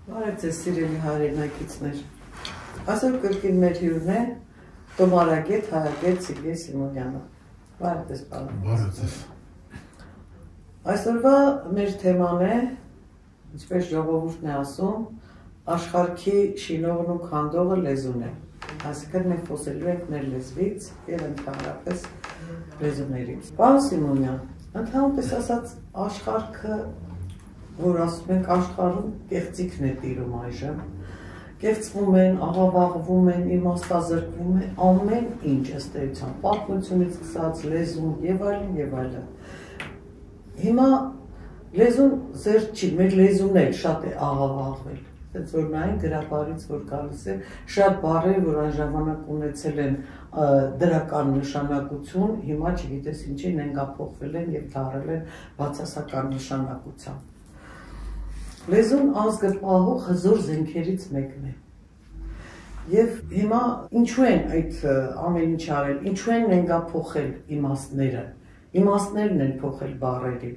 Բարև ձեզ սիրելի հայրենակիցներ, այսօր կրկին մեր հյուրն է տոմարագետ հայագետ Սիլվիե Սիմոնյանը, բարև ձեզ պարոն։ Բարև ձեզ։ Այսօրվա մեր թեման է, ինչպես ժողովուրդն է ասում, աշխարհքի շինողն ու քանդողը լեզուն է, այսինքն մենք խոսելու ենք մեր լեզվից և ընդհանրապես լեզուներից։ Պարոն Սիմոնյան, ընդհանրապես ասած աշխարհքը, որ ասում ենք աշխարհում կեղծիքն է տիրում այժմ, կեղծվում են, աղավաղվում են, իմաստազրկվում են, ամեն ինչ ըստ էության, պատմությունից սկսած լեզուն եւ այլն եւ այլն։ Հիմա լեզուն զերծ չի, մեր լեզուն էլ շատ է աղավաղվել, այնց որ նայեն գրաբարից որ գալիս է, շատ բառեր, որ այն ժամանակ ունեցել են դրական նշանակություն, հիմա չգիտես ինչի նենգափոխվել են եւ դարել են բացասական նշանակությամբ։ Լեզուն ազգը պահող հզոր զենքերից մեկն է։ Եվ հիմա ինչու են այդ ամեն ինչ արել, ինչու են նենգափոխել իմաստները, իմաստներն են փոխել բառերի,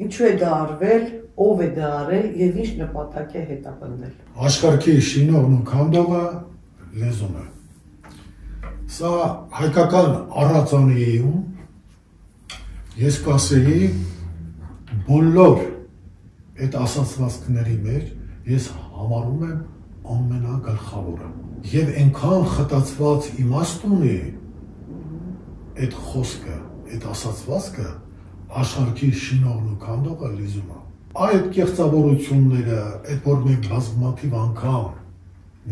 ինչու է դա արվել, ով է դա արել եւ ինչ նպատակ է հետապնդել։ Աշխարհքի շինողն ու քանդողը լեզուն է։ Սա հայկական առածանիում ես կասեի բոլոր այդ ասացվածքների մեջ ես համարում եմ ամենագլխավորը եւ այնքան խտացված իմաստ ունի այդ խոսքը, այդ ասացվածքը աշխարհքի շինողն ու քանդողը լեզուն է։ Այդ կեղծավորությունները, այդ որ մենք բազմաթիվ անգամ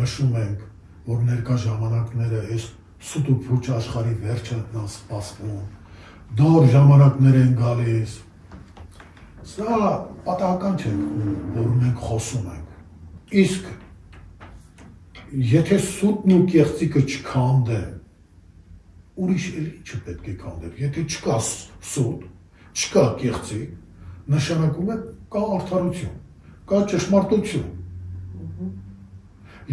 նշում ենք, որ ներկա ժամանակները այս սուտ ու փուչ աշխարհի վերջն է սպասվում, դոր ժամանակներ են գալիս։ Սա պատահական չէ, որ մենք խոսում ենք։ Իսկ եթե սուտն ու կեղծիկը չքանդեն, ուրիշ էլ ինչը պետք է քանդել։ Եթե չկա սուտ, չկա կեղծիկ, նշանակում է կա արդարություն, կա ճշմարտություն։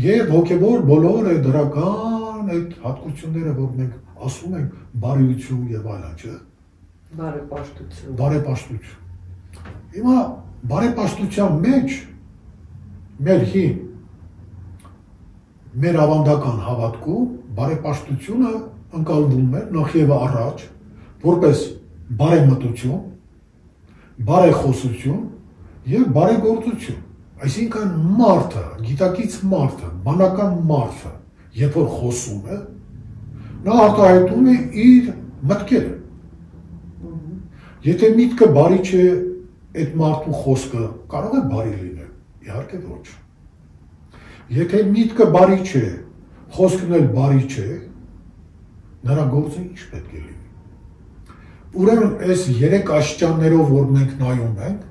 Եվ հոգևոր բոլոր այդ դրական այդ հատկությունները, որ մենք ասում ենք բարիություն եւ այլն, չէ՞։ Բարեպաշտություն։ Բարեպաշտություն։ Հիմա բարեպաշտության մեջ մեր ավանդական հավատքում բարեպաշտությունը ընկալվում է նախ եւ առաջ որպես բարեմտություն, բարեխոսություն եւ բարեգործություն։ Այսինքն մարդը, գիտակից մարդը, բանական մարդը, երբ որ խոսում է, նա արտահայտում է իր մտքերը։ Եթե միտքը բարի չէ, այդ մարդու խոսքը կարող է բարի լինել, իհարկե ոչ։ Եթե միտքը բարի չէ, խոսքն էլ բարի չէ, նրա գործը ինչ պետք է լինի։ Ուրեմն այս երեք աստիճաններով, որ մենք նայում ենք,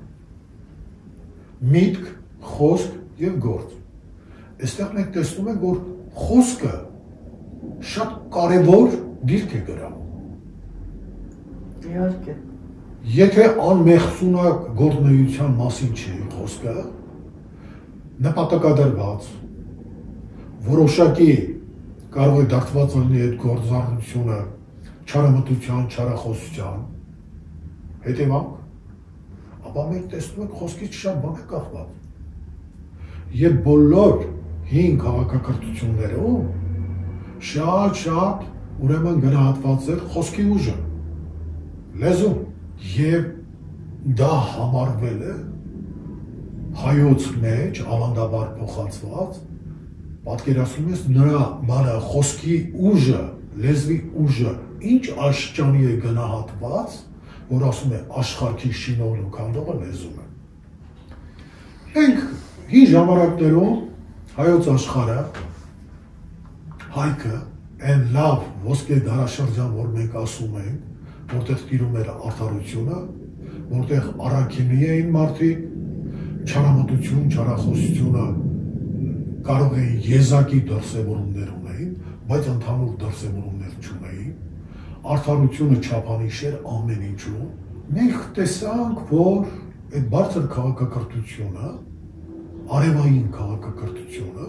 միտք, խոսք եւ գործ։ Այստեղ մենք տեսնում ենք, որ խոսքը շատ կարևոր դիրք է գրավում։ Իհարկե։ Եթե անմեղսունակ գործունեության մասին չի խոսքը, նպատակադրված, որոշակի կարող է դարձված լինի այդ գործառնությունը չարամտության, չարախոսության հետևանք, ապա մենք տեսնում ենք խոսքից շատ բան է կախված։ Եվ բոլոր հին քաղաքակրթություններում շատ ուրեմն գնահատված էր խոսքի ուժը, լեզուն։ Եվ դա համարվել է հայոց մեջ ավանդաբար փոխանցված, պատկերացնում ես նրա բանը խոսքի ուժը, լեզվի ուժը, ինչ աստիճանի է գնահատված, որ ասում է աշխարհքի շինողն ու քանդողը լեզուն է։ Մենք հին ժամանակներում հայոց աշխարհը, հայքը, այն լավ ոսկե դարաշրջան, որ մենք ասում ենք, որտեղ տիրում էր արդարությունը, որտեղ առաքինի էին մարդիկ, չարամտություն, չարախոսությունը կարող էին եզակի դրսևորումներ ունեին, բայց ընդհանուր դրսևորումներ չունեին, արդարությունը չափանիշ էր ամեն ինչում։ Մենք տեսանք, որ այդ բարձր քաղաքակրթությունը, արևային քաղաքակրթությունը,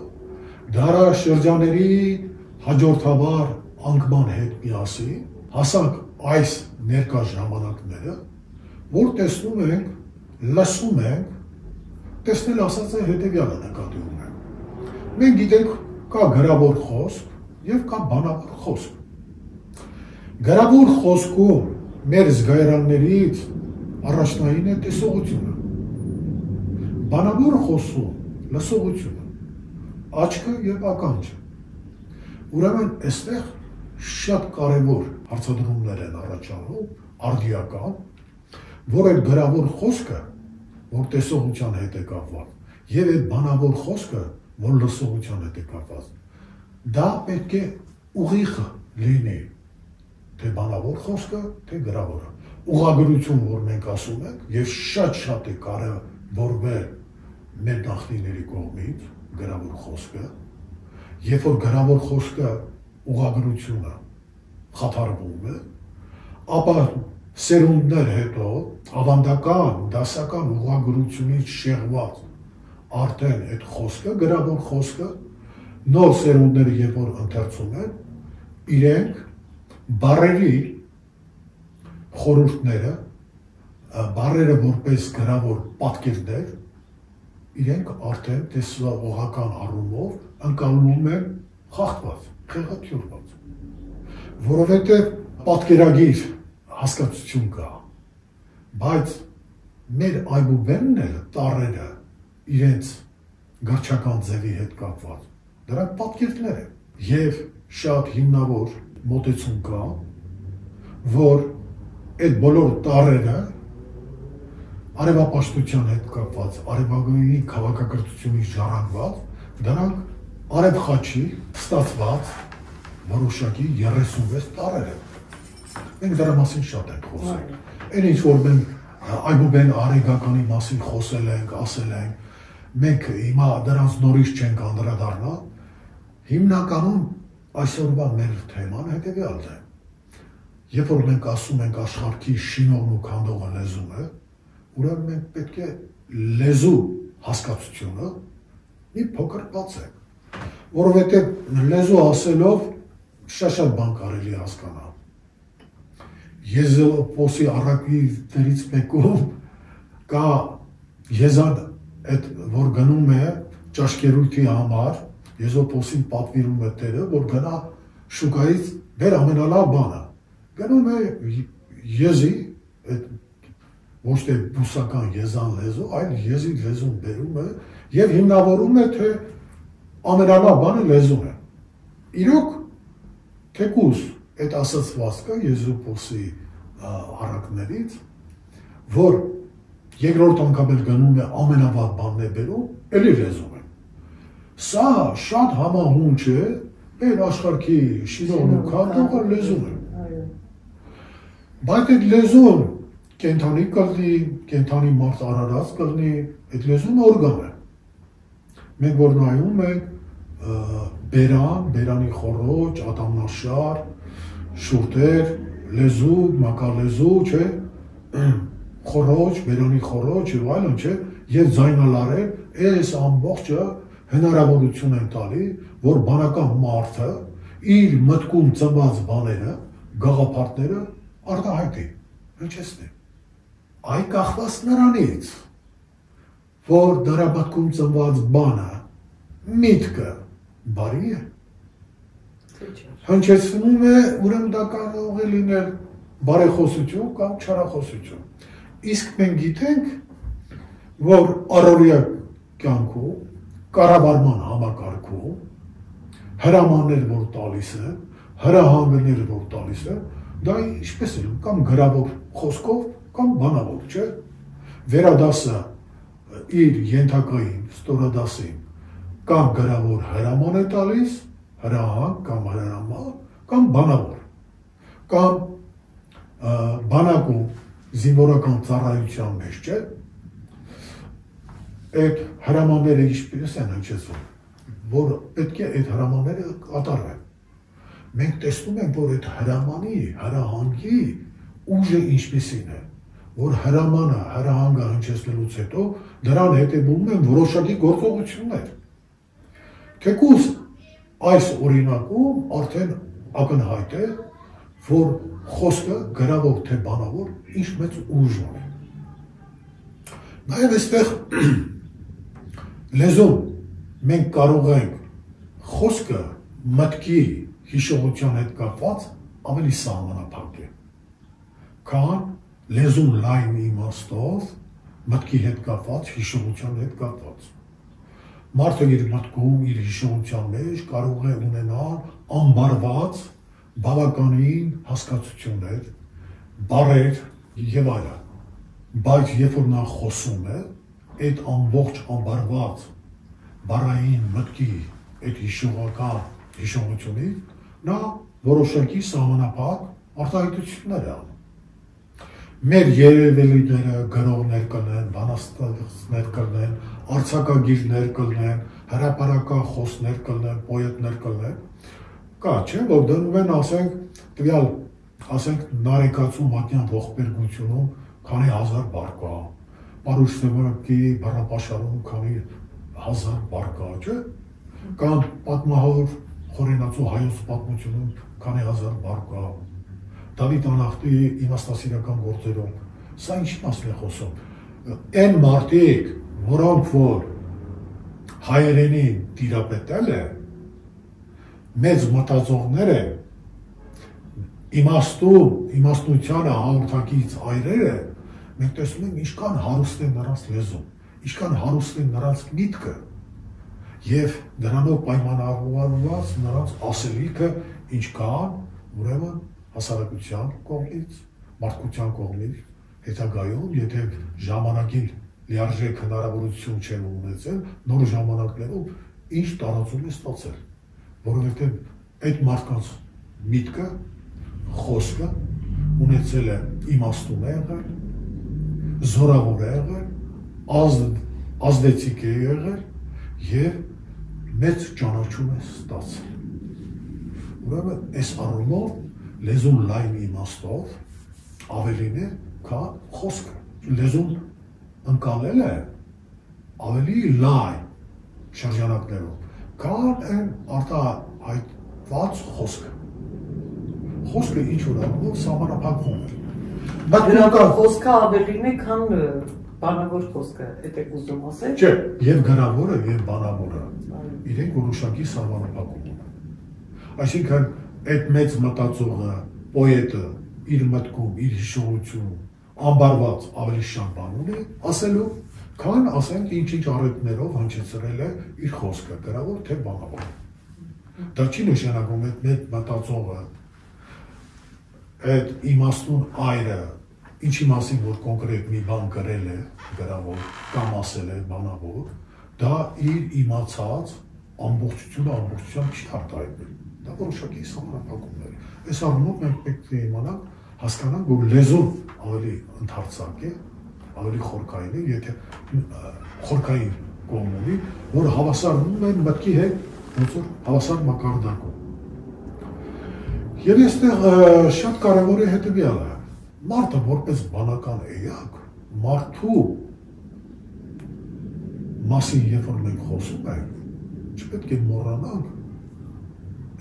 դարաշրջանների հաջորդաբար անկման հետ միասին հասանք այս ներկա ժամանակները, որ տեսնում ենք, լսում ենք, տեսնել ասած է հետևյալը նկատի ունեմ։ Մենք գիտենք կա գրավոր խոսք եւ կա բանավոր խոսք։ Գրավոր խոսքում մեր զգայարաններից առաջնային է տեսողությունը։ Բանավոր խոսում լսողությունը, աչքը եւ ականջը։ Ուրեմն այստեղ շատ կարևոր հարցադրումներ են առաջանում, արդիական, որ այդ գրավոր խոսքը, որ տեսողության հետ է կապված, եւ այդ բանավոր խոսքը, որ լսողության հետ է կապված, դա պետք է ուղիղ լինի, թե բանավոր խոսքը, թե գրավորը։ Ուղղագրություն, որ մենք ասում ենք, եւ շատ է կարևորվել մեր նախնիների կողմից գրավոր խոսքը, երբ որ գրավոր խոսքը ուղղագրությունը խաթարվում է, ապա սերունդներ հետո ավանդական, դասական ուղղագրությունից շեղված արդեն այդ խոսքը, գրավոր խոսքը, նոր սերունդները երբ որ ընթերցում են, իրենք բառերի խորհուրդները, բառերը որպես գրավոր պատկերներ, իրենք արդեն տեսողական առումով ընկալվում են խախտված, խեղաթյուրված, որովհետև պատկերագիր հասկացություն կա, բայց մեր այբուբենն էլ տառերը իրենց գրչական ձևի հետ կապված, դրանք պատկերներ են, և շատ հիմնավոր մոտեցում կա, որ այդ բոլոր տառերը արևապաշտության հետ կապված, արևագույնի քաղաքակրթությունից ժառանգված, դրանք արև խաչի ստացված որոշակի 36 տառեր են։ Մենք դրա մասին շատ ենք խոսել։ Այն ինչ որ մենք այբուբեն արեգականի մասին խոսել ենք, ասել ենք, մենք հիմա դրանց նորից չենք անդրադառնա, հիմնականում այսօրվա մեր թեման հետևյալն է։ Երբ որ մենք ասում ենք աշխարհի շինողն ու քանդողը լեզուն է, ուրեմն մենք պետք է լեզու հասկացությունը մի փոքր բացենք, որովհետև լեզու ասելով շատ բան կարելի հասկանալ։ Եզոպոսի առակներից մեկում կա եզան, այդ որ գնում է ճաշկերույթի համար, Եզոպոսին պատվիրում է տերը, որ գնա շուկայից բեր ամենալավ բանը։ Գնում է եզի, ոչ թե բուսական եզան լեզու, այլ եզի լեզուն բերում է և հիմնավորում է, թե ամենալավ բանը լեզուն է։ Իրոք, թեկուզ այդ ասացվածքը Եզոպոսի առակներից, որ երկրորդ անգամ էլ գնում է ամենավատ բանն է բերում, էլի լեզում է։ Սա շատ համահունչ է, մեր աշխարհի շինողն ու քանդողը լեզուն է։ Բայց այդ լեզուն կենդանի կլինի, կենդանի մարդ արարած կլինի, այդ լեզուն օրգան է։ Մենք որ նայում ենք բերան, բերանի խոռոչ, ատամնաշար, շուրթեր, լեզու, մակալեզու, չէ, խոռոչ, բերանի խոռոչ եւ այլն, չէ, եւ ձայնալարեր, այս ամբողջը հնարավորություն են տալի, որ բանական մարդը իր մտքում ծնված բաները, գաղափարները արտահայտի, հնչեցնի։ Այ կախված նրանից, որ դրա մտքում ծնված բանը, միտքը բարի է, հնչեցնում է, ուրեմն դա կարող է լինել բարեխոսություն կամ չարախոսություն։ Իսկ մենք գիտենք, որ առօրյա կյանքում, կառավարման համակարգում, հրամաններ որ տալիս են, հրահանգներ որ տալիս են, դա ինչպես է, կամ գրավոր խոսքով, կամ բանավոր, չէ։ Վերադասը իր ենթակային ստորադասին կամ գրավոր հրաման է տալիս, հրահանգ կամ հրաման, կամ բանավոր, կամ բանակում զինվորական ծառայության մեջ, չէ։ Այդ հրամանները ինչպես են հնչեցվում, որ պետք է այդ հրամանները կատարվեն։ Մենք տեսնում ենք, որ այդ հրամանի, հրահանգի ուժը ինչպիսին է, որ հրամանը, հրահանգը հնչեցնելուց հետո դրան հետևում են որոշակի գործողություններ։ Թեկուզ այս օրինակում արդեն ակնհայտ է, որ խոսքը գրավոր թե բանավոր ինչ մեծ ուժ ունի։ Նաև այստեղ Լեզուն մենք կարող ենք խոսքը մտքի հիշողության հետ կապված ավելի սահմանափակ է, քան լեզուն լայն իմաստով մտքի հետ կապված, հիշողության հետ կապված։ Մարդը իր մտքում, իր հիշողության մեջ կարող է ունենալ անբարված բավականին հասկացություններ, բառեր եւ այլն, բայց երբ որ նա խոսում է, այդ ամբողջ անբարված բառային մտքի այդ հիշողությունից նա որոշակի սահմանափակ արտահայտություններ է անում։ Մեր երևելիները գրողներ կլինեն, բանաստեղծներ կլինեն, արձակագիրներ կլինեն, հրապարակախոսներ կլինեն, պոետներ կլինեն, կա չէ, որ դնում են, ասենք Նարեկացու մատյան ողբերգությունում քանի հազար բառ կա, Պարուշ Սևակի բառապաշարում քանի հազար բառ կա, չէ, կամ պատմահոր Խորենացու հայոց պատմությունում քանի հազար բառ կա, Դավիթ Անախտի իմաստասիրական գործերում, սա ինչի մասին է խոսում, այն մարդիկ, որոնք որ հայերենին տիրապետել է, մեծ մտածողներ են, իմաստնությանը հաղորդակից այրերը, մենք տեսնում ենք ինչքան հարուստ է նրանց լեզուն, ինչքան հարուստ է նրանց միտքը եւ դրանով պայմանավորված նրանց ասելիքը ինչքան ուրեմն հասարակության կողմից, մարդկության կողմից, հետագայում, եթե ժամանակին լիարժեք հնարավորություն չեն ունեցել, նոր ժամանակներում ինչ տարածում է ստացել, որովհետև այդ մարդկանց միտքը, խոսքը ունեցել է իմաստուն է եղել, զորավոր է եղել, ազդեցիկ է եղել եւ մեծ ճանաչում է ստացել։ Ուրեմն այս առումով լեզուն լայն իմաստով ավելին է, քան խոսքը։ Լեզուն ընկալել է ավելի լայն շրջանակներով, քան այն արտահայտված խոսքը։ Խոսքը ինչ որ առումով սահմանափակվում է։ Գրավոր խոսքը ավելին է, քան բանավոր խոսքը, այդ եք ուզում ասել։ Չէ, եւ գրավորը եւ բանավորը իրենք որոշակի սահմանափակում ունեն։ Այսինքն այդ մեծ մտածողը, պոետը իր մտքում, իր հիշողությունում անբարված ավելի շատ բան ունի ասելու, քան ասենք ինչ-ինչ առիթներով հնչեցրել է իր խոսքը, գրավոր թե բանավոր։ Դա չի նշանակում այդ մեծ մտածողը, այդ իմաստուն այրը, ինչի մասին որ կոնկրետ մի բան գրել է, գրավոր կամ ասել է բանավոր, դա իր իմացած ամբողջությամբ չի արտահայտել։ Դա որոշակի սահմանափակումներ։ Այս առումով մենք պետք է իմանանք, հասկանանք, որ լեզուն ավելի ընդարձակ է, ավելի խորքային է, եթե խորքային կողմ ունի, որ հավասարվում է մտքի հետ, ոնց որ հավասար մակարդակում։ Եվ այստեղ շատ կարևոր է հետևյալը, մարդը որպես բանական էակ, մարդու մասին երբ որ մենք խոսում ենք, չպետք է մոռանանք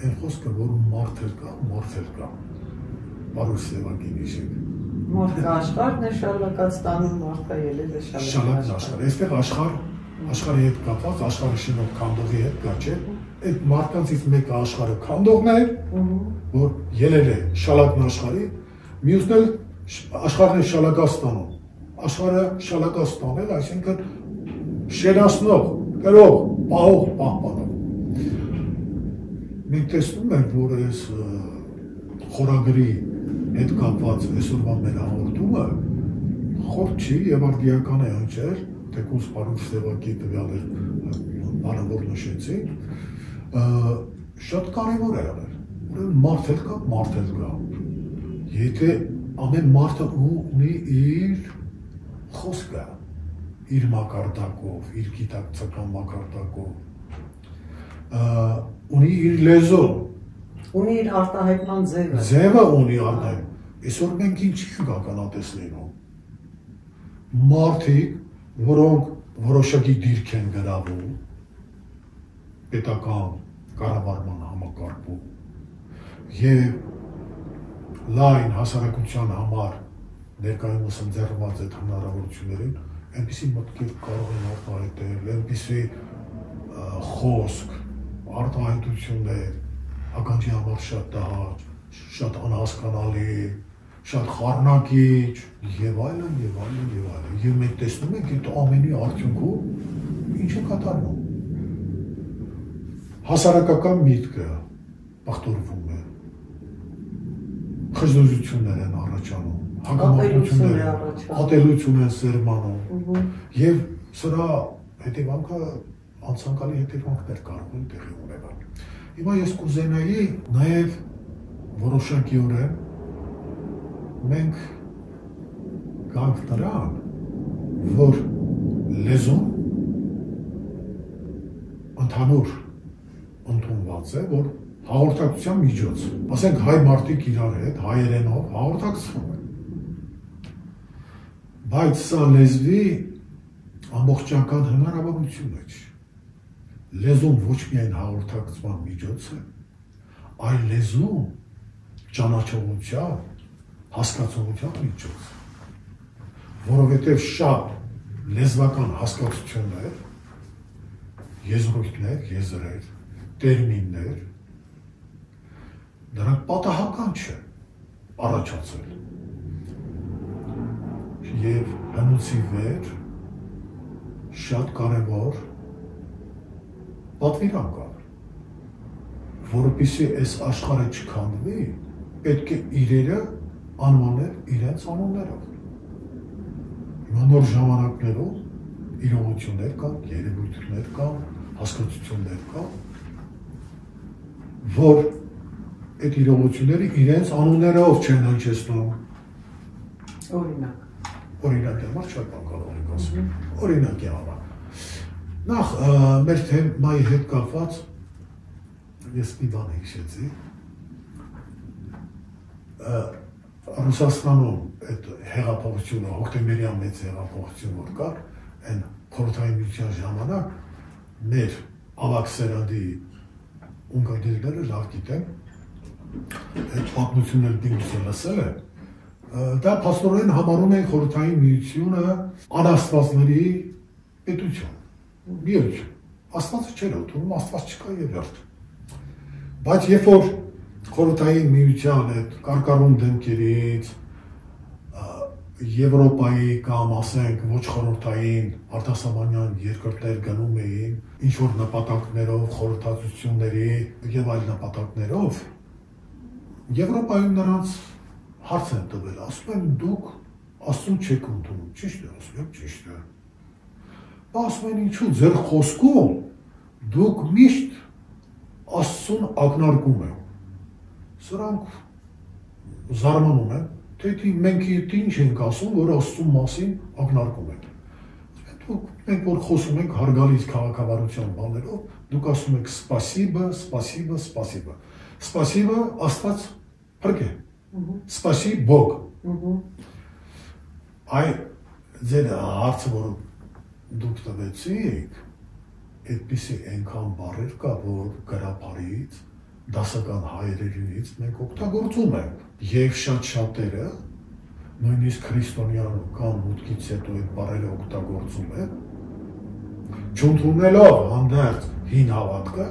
այն խոսքը, որ մարդ էլ կա, Պարուշ Սևակին հիշեք։ Մարդը աշխարհն է շալակացտանում, մարդը ելել է շալակն աշխարհ, այստեղ աշխարհի հետ կապված, աշխարհի շինող քանդողի հետ կա, չէ՞։ Այդ մարդկանցից մեկը աշխարհը քանդողն է, որ ելել է շալակն աշխարհի, մյուսն էլ աշխարհն է շալակաստանում։ Աշխարհը շալակաստանել, այսինքն շենացնող, գրող, պահող, պահպանող։ Մենք տեսնում ենք, որ այս խորագրի հետ կապված այսօրվա մեր հաղորդումը խորտ չի եւ արդիական է հնչել, թեկուզ Պարուշ Սևակի տվյալներ բանավոր նշեցին, շատ կարևոր է եղել։ Ուրեմն մարդ էլ կա։ Եթե ամեն մարդը ունի իր խոսքը, իր մակարդակով, իր գիտակցական մակարդակով, ունի իր լեզուն, ունի իր արտահայտման ձևը։ Ձևը ունի արտահայտ։ Այսօր մենք ինչ ենք ականատես լինում։ Մարդիկ, որոնք որոշակի դիրք են գրավում պետական կառավարման համակարգում եւ լայն հասարակության համար ներկայումս ընձեռված այդ հնարավորություններին այնպիսի մտքեր կարող են արտահայտել, այնպիսի խոսք, արտահայտություններ, ականջի համար շատ տհաճ, շատ անհասկանալի, շատ խառնակիչ եւ այլն եւ այլն եւ այլն։ Եվ մենք տեսնում ենք այդ ամենի արդյունքում ինչ է կատարվում։ Հասարակական միտքը բախտորվում է։ Խժդոզություններ են առաջանում, հակամարտություններ, ատելություն են սերմանում եւ սրա հետևանքը անցանկալի հետևանքներ կարող են տեղի ունենալ։ Հիմա ես կուզենայի նաեւ որոշակիորեն մենք գանք նրան, որ լեզուն ընդհանուր ընդունված է, որ հաղորդակցության միջոց, ասենք հայ մարդիկ իրար հետ, հայերենով հաղորդակցվում են։ Բայց սա լեզվի ամբողջական հնարավորություն է։ Լեզուն ոչ միայն հաղորդակցման միջոց է, այլ լեզուն ճանաչողության, հասկացողության միջոց, որովհետև շատ լեզվական հասկացություններ, եզրույթներ, եզրեր, տերմիններ, դրանք պատահական չեն առաջացել եւ հնուցի վեր շատ կարևոր պատվիրան կար, որովհետեւ այս աշխարհը չքանդվի, պետք է իրերը անվանել իրենց անուններով։ Հիմա նոր ժամանակներով իրողություններ կան, երևույթներ կան, հասկացություններ կան, որ այդ իրողությունները իրենց անուններով չեն հնչեցնում։ Օրինակի համար շատ բան կարող ենք ասել։ Օրինակի համար։ Նախ մեր թեմայի հետ կապված ես մի բան հիշեցի։ Ռուսաստանում այդ հեղափոխությունը, հոկտեմբերյան մեծ հեղափոխություն որ կար, այն խորհրդային միության ժամանակ մեր ավագ սերնդի ունկնդիրները լավ գիտեն, այդ պատմությունն դիմուց լսել է, դա փաստորեն համարում են խորհրդային միությունը անաստվածների պետություն, միություն, աստվածը չէր ընդունում, աստված չկա եւ վերջ։ Բայց երբ որ խորհրդային միության այդ կարկառուն դեմքերից Եվրոպայի կամ ասենք ոչ խորհրդային արտասահմանյան երկրներ գնում էին ինչ որ նպատակներով, խորհրդածությունների եւ այլ նպատակներով, Եվրոպայում նրանց հարց են տվել, ասում են դուք Աստծուն չեք ընդունում, ճիշտ է, ասում եմ ճիշտ է։ Ասում են ինչու ձեր խոսքում դուք միշտ Աստծուն ակնարկում եք։ Սրանք զարմանում են, թե մենք ինչ ենք ասում, որ Աստծուն մասին ակնարկում ենք։ Մենք որ խոսում ենք հարգալից քաղաքավարության բաներով, դուք ասում եք սպասիբա, սպասիբա, սպասիբա։ Սպասիբա Աստված փրկե։ Սպասի Բոգ։ Այ ձեր հարցը, որ դուք տվեցիք, այդպիսի այնքան բառեր կա, որ գրաբարից, դասական հայերենից մենք օգտագործում ենք եւ շատ շատերը նույնիսկ քրիստոնյան կամ մուտքից հետո այդ բառերը օգտագործում են չընդունելով հանդերձ հին հավատքը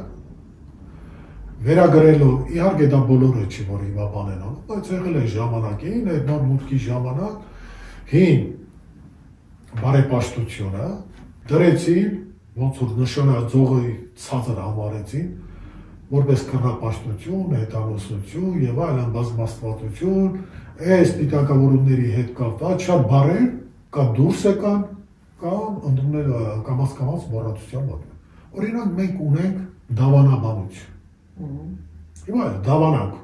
վերագրելով իհարկե դա բոլորը չի որ հիմա բան են անում բայց եղել է ժամանակին այդ նոր մուտքի ժամանակ հին բարեպաշտությունը դրեցին ոնց որ նշանաձողի ցածր համարեցին որպես կռապաշտություն, հետանոսություն եւ այլն բազմաստվածություն, այս պիտակավորումների հետ կապված շատ բառեր կա դուրս եկան կամ ընդունել կամաց մոռացության մոտ։ Օրինակ մենք ունենք դավանաբանություն։ Հիմա դավանանք։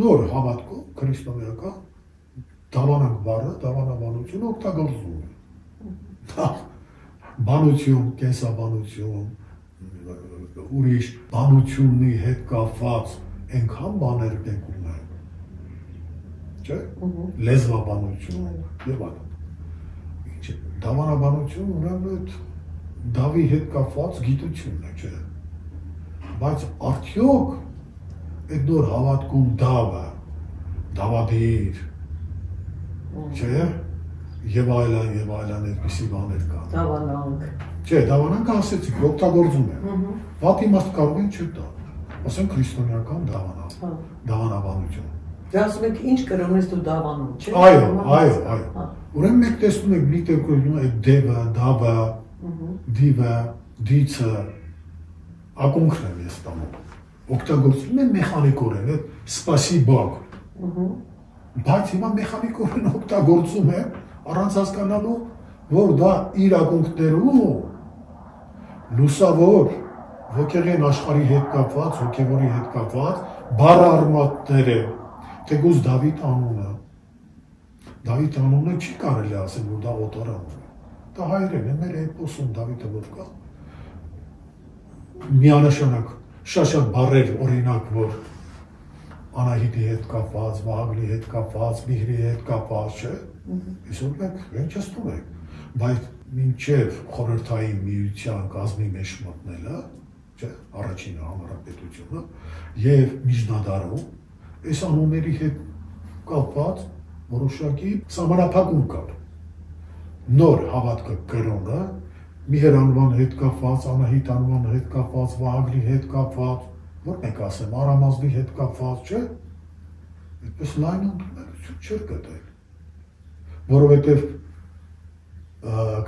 Նոր հավատքով քրիստոնեական դավանանք բառը, դավանաբանություն օգտագործվում է։ Բանություն, կենսաբանություն ուրիշ բանությունի հետ կապված այնքան բաներ ենք ունենք, չէ՞, լեզվաբանություն եւ այլն։ Ինչ է, դավանաբանություն ուրեմն այդ դավի հետ կապված գիտությունն է, չէ՞։ Բայց արդյոք այդ նոր հավատքում դավը, դավադիր, չէ՞, եւ այլն այդպիսի բաներ կան։ Դավանանք։ Չէ, դավանանքը ասեցիք, օգտագործում են։ Վատ իմաստ կարող են չտալ։ Ասենք քրիստոնեական դավանաբանություն։ Դե ասում եք ինչ կրոնես դու դավանում, չէ՞։ Այո։ Ուրեմն մեկ տեսնում եք մի տերկում է դևը, դավը, դիվը, դիցը, ակունքն եմ ես տանում։ Օգտագործում են մեխանիկորեն, այդ սպասիբակ։ Բայց հիմա մեխանիկորեն օգտագործում են առանց հասկանալու, որ դա իր ակունքներում լուսավոր, ոգեղեն աշխարհի հետ կապված, հոգևորի հետ կապված բառարմատներ են, թեկուզ Դավիթ անունը չի կարելի ասել, որ դա օտար անուն է։ Դա հայերեն է, մեր էպոսում Դավիթը որ կա։ Միանշանակ շատ բառեր, օրինակ, որ Անահիտի հետ կապված, Վահագնի հետ կապված, Միհրի հետ կապված, չէ։ Այսօր մենք հնչեցնում ենք, բայց մինչև խորհրդային միության կազմի մեջ մտնելը, չէ, առաջին հանրապետությունը եւ միջնադարում այս անունների հետ կապված որոշակի սահմանափակում կար։ Նոր հավատքը կրոնը Միհր անվան հետ կապված, Անահիտ անվան հետ կապված, Վահագնի հետ կապված, որ մենք ասեմ, Արամազդի հետ կապված, չէ, այդպես լայն ընդունելություն չէր գտել, որովհետև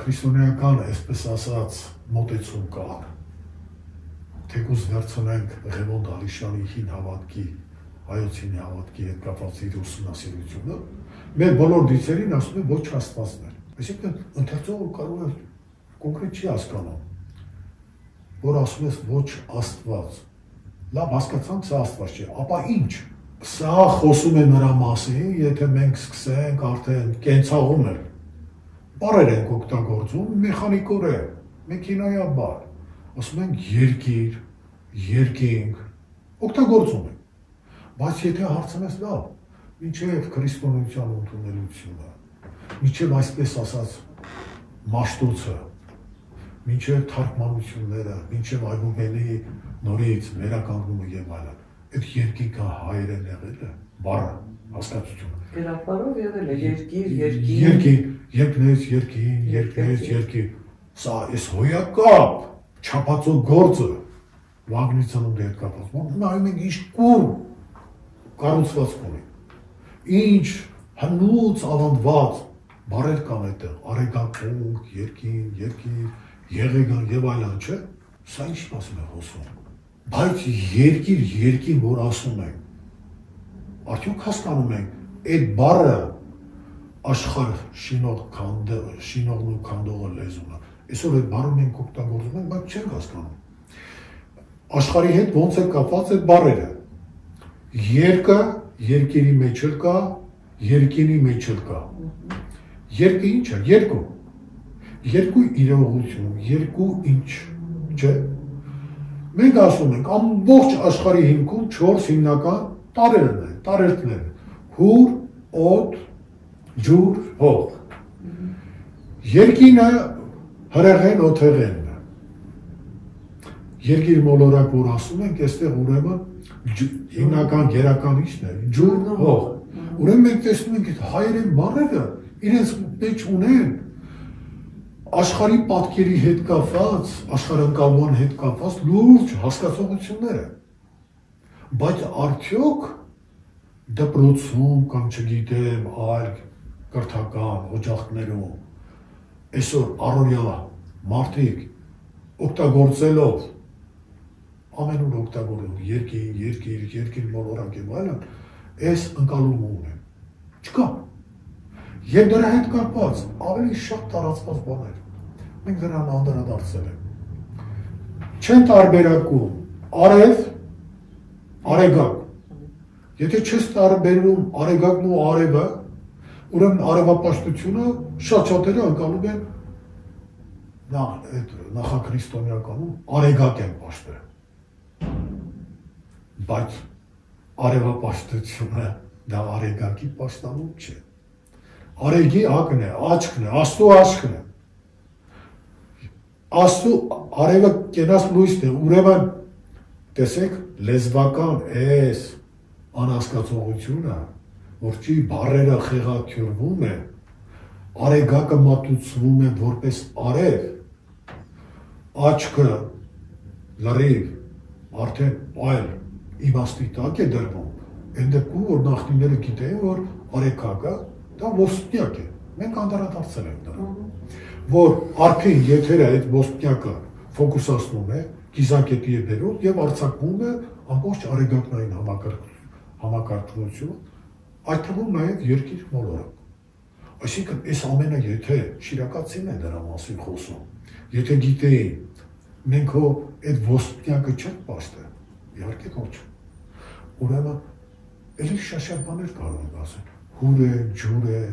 քրիստոնեական, այսպես ասած, մոտեցում կար, թեկուզ վերցնենք Ղևոն Դալիշյանի հին հավատքի, հայոց հին հավատքի հետ կապված իր ուսումնասիրությունը, մեր բոլոր դիցերին ասում է ոչ Աստվածներ, այսինքն ընթերցողը կարող է կոնկրետ չի հասկանում, որ ասում ես ոչ Աստված, լավ հասկացանք սա Աստված չէ, ապա ինչ, սա խոսում է նրա մասին, եթե մենք սկսենք արդեն կենցաղում ենք, բառեր ենք օգտագործում, մեխանիկորեն, մեքենայաբար, ասում ենք երկիր, երկինք, օգտագործում ենք, բայց եթե հարցնես լավ, մինչև քրիստոնեության ընդունելությունը, մինչև այսպես ասած մաշտոցը, մինչև թարգմանությունները, մինչև այգուբենի նորից վերականգնումը եւ այլն, այդ երկինքը հայերեն եղել է, բառը, հասկացությունը։ Գրապարով եղել է երկիր, երկին, սա այս հոյակապ, չափածո գործը, Վագնի ծնունդի հետ կապված, նայում ենք ինչ կուր կառուցվածք ունի, ինչ հնուց ավանդված բառեր կան այդտեղ, արեգակունք, երկիր, եղեգան եւ այլն, չէ՞, սա ինչ մասում է խոսում, բայց երկիր, որ ասում ենք, արդյոք հասկանում ենք, այդ բառը աշխարհ շինողն ու քանդողը լեզուն է, այսօր այդ բառը մենք օգտագործում ենք, բայց չենք հասկանում, աշխարհի հետ ոնց է կապված այդ բառերը, երկը երկերի մեջ էլ կա, երկինի մեջ էլ կա, երկը ինչ է, երկու իրողություն, երկու ինչ, չէ, մենք ասում ենք, ամբողջ աշխարհի հիմքում 4 հիմնական տարերթներ են, հուր, օդ, ջուր, հող, երկինը հրեղեն, օթեղենն է, երկիր մոլորակ, որ ասում ենք, այստեղ ուրեմն հիմնական գերականիչն է, ջուր, հող, ուրեմն մենք տեսնում ենք այդ հայերեն բառերը, իրենց մեջ ունեն աշխարհի պատկերի հետ կապված, աշխարհընկալման հետ կապված լուրջ հասկացողությունները, բայց արդյոք դպրոցում կամ չգիտեմ այլ կրթական օջախներում այսօր առօրյա մարդիկ օգտագործելով ամենուր օգտագործում երկիր մոլորակ եւ այլն, այս ընկալումը ունեն, չկա, եւ դրա հետ կապված ավելի շատ տարածված բաներ, մենք դրան անդրադարձել ենք, չեն տարբերակում արև, արեգակ, եթե չես տարբերում արեգակն ու արևը, ուրեմն արևապաշտությունը շատ-շատերը ընկալում են նախաքրիստոնեականում արեգակ են պաշտել, բայց արևապաշտությունը դա արեգակի պաշտանում չէ, արեգի ակն է, աչքն է, աստու աչքն է, աստու արևը կենաց լույսն է, ուրեմն տեսեք լեզվական այս անհասկացողությունը, որ չի բառերը խեղաթյուրվում է, արեգակը մատուցվում է որպես արև, աչքը լրիվ արդեն այլ իմաստի տակ է դրվում, այն դեպքում, որ նախնիները գիտեին, որ արեգակը դա ոսպնյակ է, մենք անդրադարձել ենք դրան, որ արփին եթերը այդ ոսպնյակը ֆոկուսացնում է, կիզակետի է բերում և արձակվում է ամբողջ արեգակնային համակարգությունը, այդ թվում նաև երկիր մոլորակ։ Այսինքն, այս ամենը եթե շիրակացին է դրա մասին խոսում, եթե գիտեին, մենք հո այդ ոսպնյակը չենք պաշտել, իհարկե ոչ։ Ուրեմն, էլի շատ բաներ կարող ենք ասել, հուր է, ջուր է,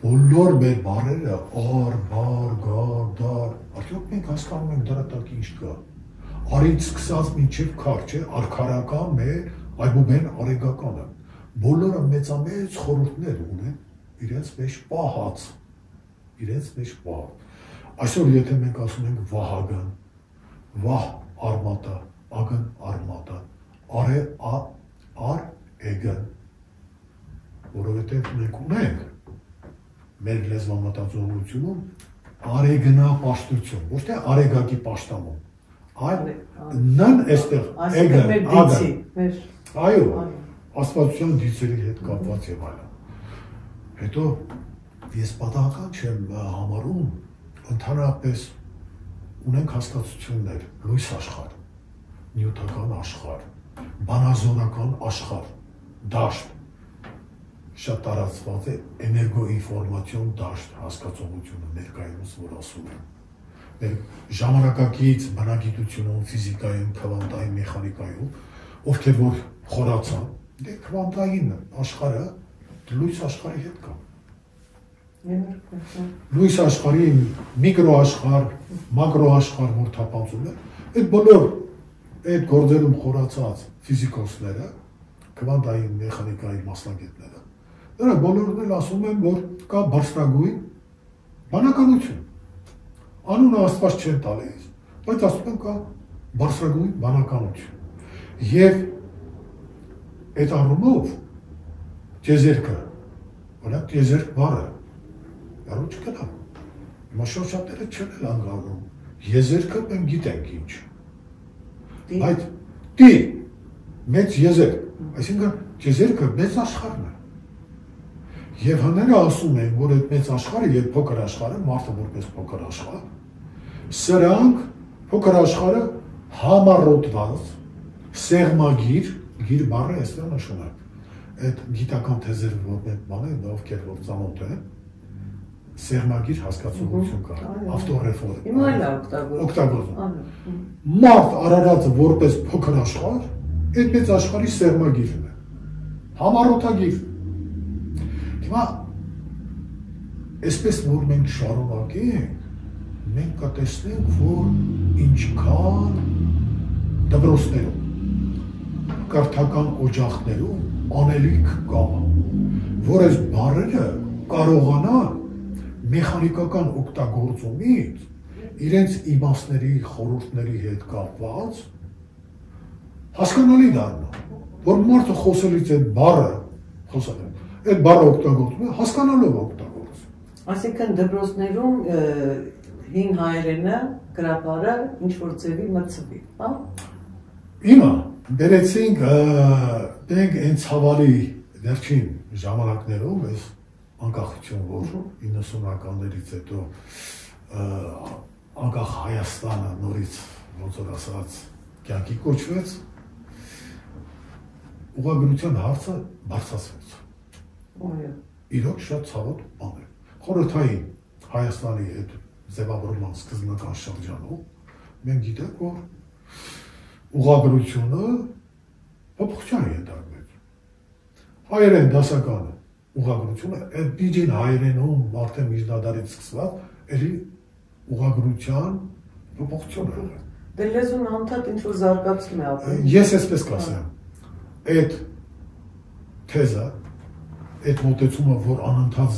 բոլոր մեր բառերը, ար, բար, գար, դար, արդյոք մենք հասկանում ենք դրա տակ ինչ կա։ Արից սկսած մինչև քար, չէ, արքարական մեր այբուբեն արեգականը։ Բոլորը մեծամեծ խորհուրդներ ունեն իրենց մեջ պահած, իրենց մեջ պահած։ Այսօր եթե մենք ասում ենք Վահագն, Վահ արմատա, Ագն արմատա, ար էգն, որովհետև մենք ունենք մեր լեզվամտածողությունում արեգնապաշտություն, ոչ թե արեգակի պաշտամում, այլ նն էստեղ էգն, ագն, այո, աստվածության դիցերի հետ կապված եւ այլն։ Հետո ես պատահական չեմ համարում, ընդհանրապես ունենք հասկացություններ, լույս աշխարհ, նյութական աշխարհ, բանազորական աշխարհ, դաշտ, շատ տարածված է էներգոինֆորմացիոն դաշտ հասկացողությունը ներկայումս որ ասում եմ։ Մեր ժամանակակից բնագիտությունում, ֆիզիկայում, քվանտային մեխանիկայում, ովքեր որ խորացան, դե քվանտային աշխարհը լույս աշխարհի հետ կա։ Լույս աշխարհի միկրոաշխարհ, մակրոաշխարհ որ թափանցում է, այդ բոլոր այդ գործերում խորացած ֆիզիկոսները, քվանտային մեխանիկայի մասնագետները, դրանք բոլորն էլ ասում են, որ կա բարձրագույն բանականություն։ Անունը աստված չեն տալիս, բայց ասում են կա բարձրագույն բանականություն։ Եվ այդ առումով տիեզերքը, օրինակ տիեզերք բառը, առու չկնա։ Հիմա շրջապները չեն էլ անգանում, եզերքը մենք գիտենք ինչ։ Բայց տի, մեծ եզերք, այսինքն տիեզերքը մեծ աշխարհն է։ Եվ հները ասում են, որ այդ մեծ աշխարհը եւ փոքր աշխարհը, մարդը որպես փոքր աշխարհ, սրանք փոքր աշխարհը համառոտված, սեղմագիր, գիր բառը այստեղ նշում է։ Այդ գիտական թեզերը որ մենք բաներ, ովքեր որ ծանոթ են, սեղմագիր հասկացողություն կա, ավտորեֆորմ։ Հիմա էլ օգտագործում։ Մարդ արարածը որպես փոքր աշխարհ, այդ մեծ աշխարհի սեղմագիրն է։ Համառոտագիր։ Հիմա այսպես որ մենք շարունակենք, մենք կտեսնենք, որ ինչքան դպրոցներում, կրթական օջախներում անելիք կա, որ այս բառերը կարողանան մեխանիկական օգտագործումից իրենց իմաստների, խորհուրդների հետ կապված հասկանալի դառնա, որ մարդը խոսելից այդ բառը խոսել է, այդ բառը օգտագործում է, հասկանալով օգտագործում։ Այսինքն դպրոցներում հին հայերենը գրաբարը ինչ-որ ձևի մրցվի, հա? Հիմա բերեցինք դենք այն ցավալի վերջին ժամանակներում այս անկախություն, որ 90-ականներից հետո անկախ Հայաստանը նորից ոնց որ ասած կյանքի կոչվեց, ուղղագրության հարցը բարձրացվեց։ Իրոք շատ ցավոտ բան է։ Խորհրդային Հայաստանի հետ ձևավորման սկզբնական շրջանում մենք գիտենք, որ ուղղագրությունը փոփոխության է ենթարկվել։ Հայերեն դասականը ուղղագրությունը այդ դիջին հայերենում արդեն միջնադարից սկսված էլի ուղղագրության փոփոխություն է եղել։ Դե լեզուն անդադ ինչ-որ զարգացում է ապրում։ Ես այսպես կասեմ, այդ թեզը, այդ մոտեցումը, որ անընդհատ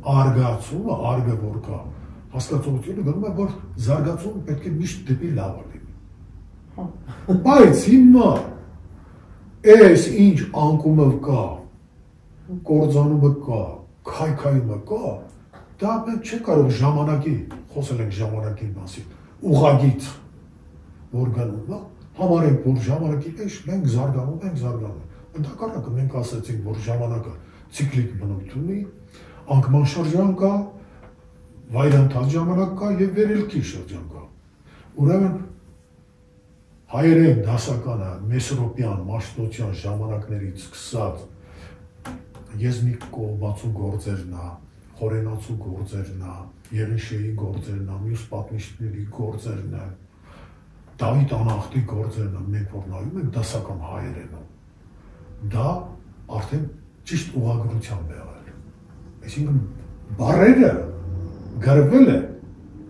արգացումը, արգը որ կա, հասկացողությունը գնում է, որ զարգացումը պետք է միշտ դեպի լավը լինի։ Բայց հիմա այս ինչ անկումով կա, կործանումը կա, քայքայումը կա, դա մենք չենք կարող ժամանակի, խոսել ենք ժամանակի մասին, ուղղագիծ, որ գնում է, համարենք, որ ժամանակի մեջ մենք զարգանում, ընդհակառակը մենք ասացինք, որ ժամանակը ցիկլիկ բնույթ ունի, անկման շրջան կա, վայրընթաց ժամանակ կա եւ վերելքի շրջան կա։ Ուրեմն հայերեն դասականը մեսրոպյան, մաշտոցյան ժամանակներից սկսած եզնիկ կողմացու գործերն է, խորենացու գործերն է, Եղիշեի գործերն է, մյուս պատմիչների գործերն է, Դավիթ անախտի գործերն է, մենք որ նայում ենք դասական հայերենով, դա արդեն ճիշտ ուղղագրությամբ է եղել։ Այսինքն բառերը գրվել է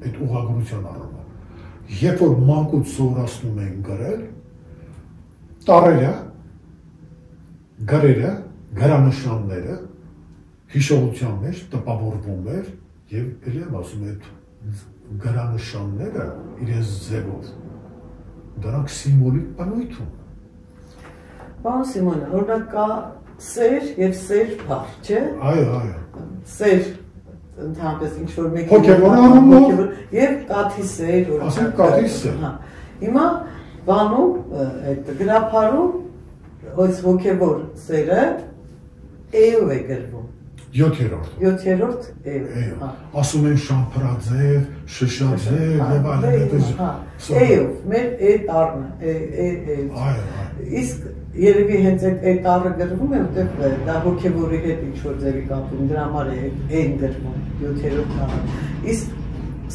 այդ ուղղագրության առումով։ Երբ որ մանկուց սովորացնում են գրել, տառերը, գրերը, գրանշանները հիշողության մեջ տպավորվում էր եւ ելի եմ ասում այդ գրանշանները իրենց ձևով դրանք սիմվոլիկ բնույթ ունեն։ Պարոն Սիմոն, օրինակ կա սեր եւ սեր բառ, չէ՞։ Այո։ Սեր ընդհանրապես ինչ որ մեկը հոգևոր առումով եւ կաթի սեր, ասենք կաթի սեր։ Հա։ Հիմա բանում այդ գրափարում ո՞ց հոգևոր սերը էյով է գրվում։ 7-րդ էյով։ Ասում են շամփրաձև, շշաձև եւ այլն։ Էյով, մեր է տառնը, Այո։ Իսկ երևի հենց այդ տառը գրվում է, որտեղ դա հոգևորի հետ ինչ-որ ձևի կապում, դրա համար է այն գրվում, 7-րդ տառը։ Իսկ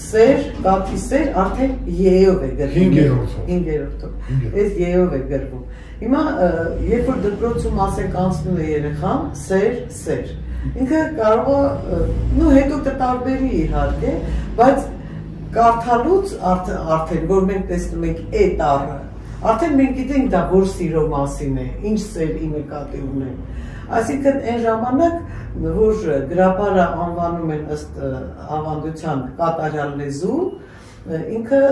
սեր, կաթի սեր արդեն ե-ով է գրվում։ 5-րդով։ Այս ե-ով է գրվում։ Հիմա երբ որ դպրոցում ասենք անցնում է երեխան, սեր, ինքը կարող է, հետո կտարբերի իհարկե, բայց կարդալուց արդեն, որ մենք տեսնում ենք է տառը, արդեն մենք գիտենք դա որ սիրո մասին է, ինչ սեր ի նկատի ունեն։ Այսինքն այն ժամանակ, որ գրաբարը անվանում են ըստ ավանդության կատարյալ լեզու, ինքը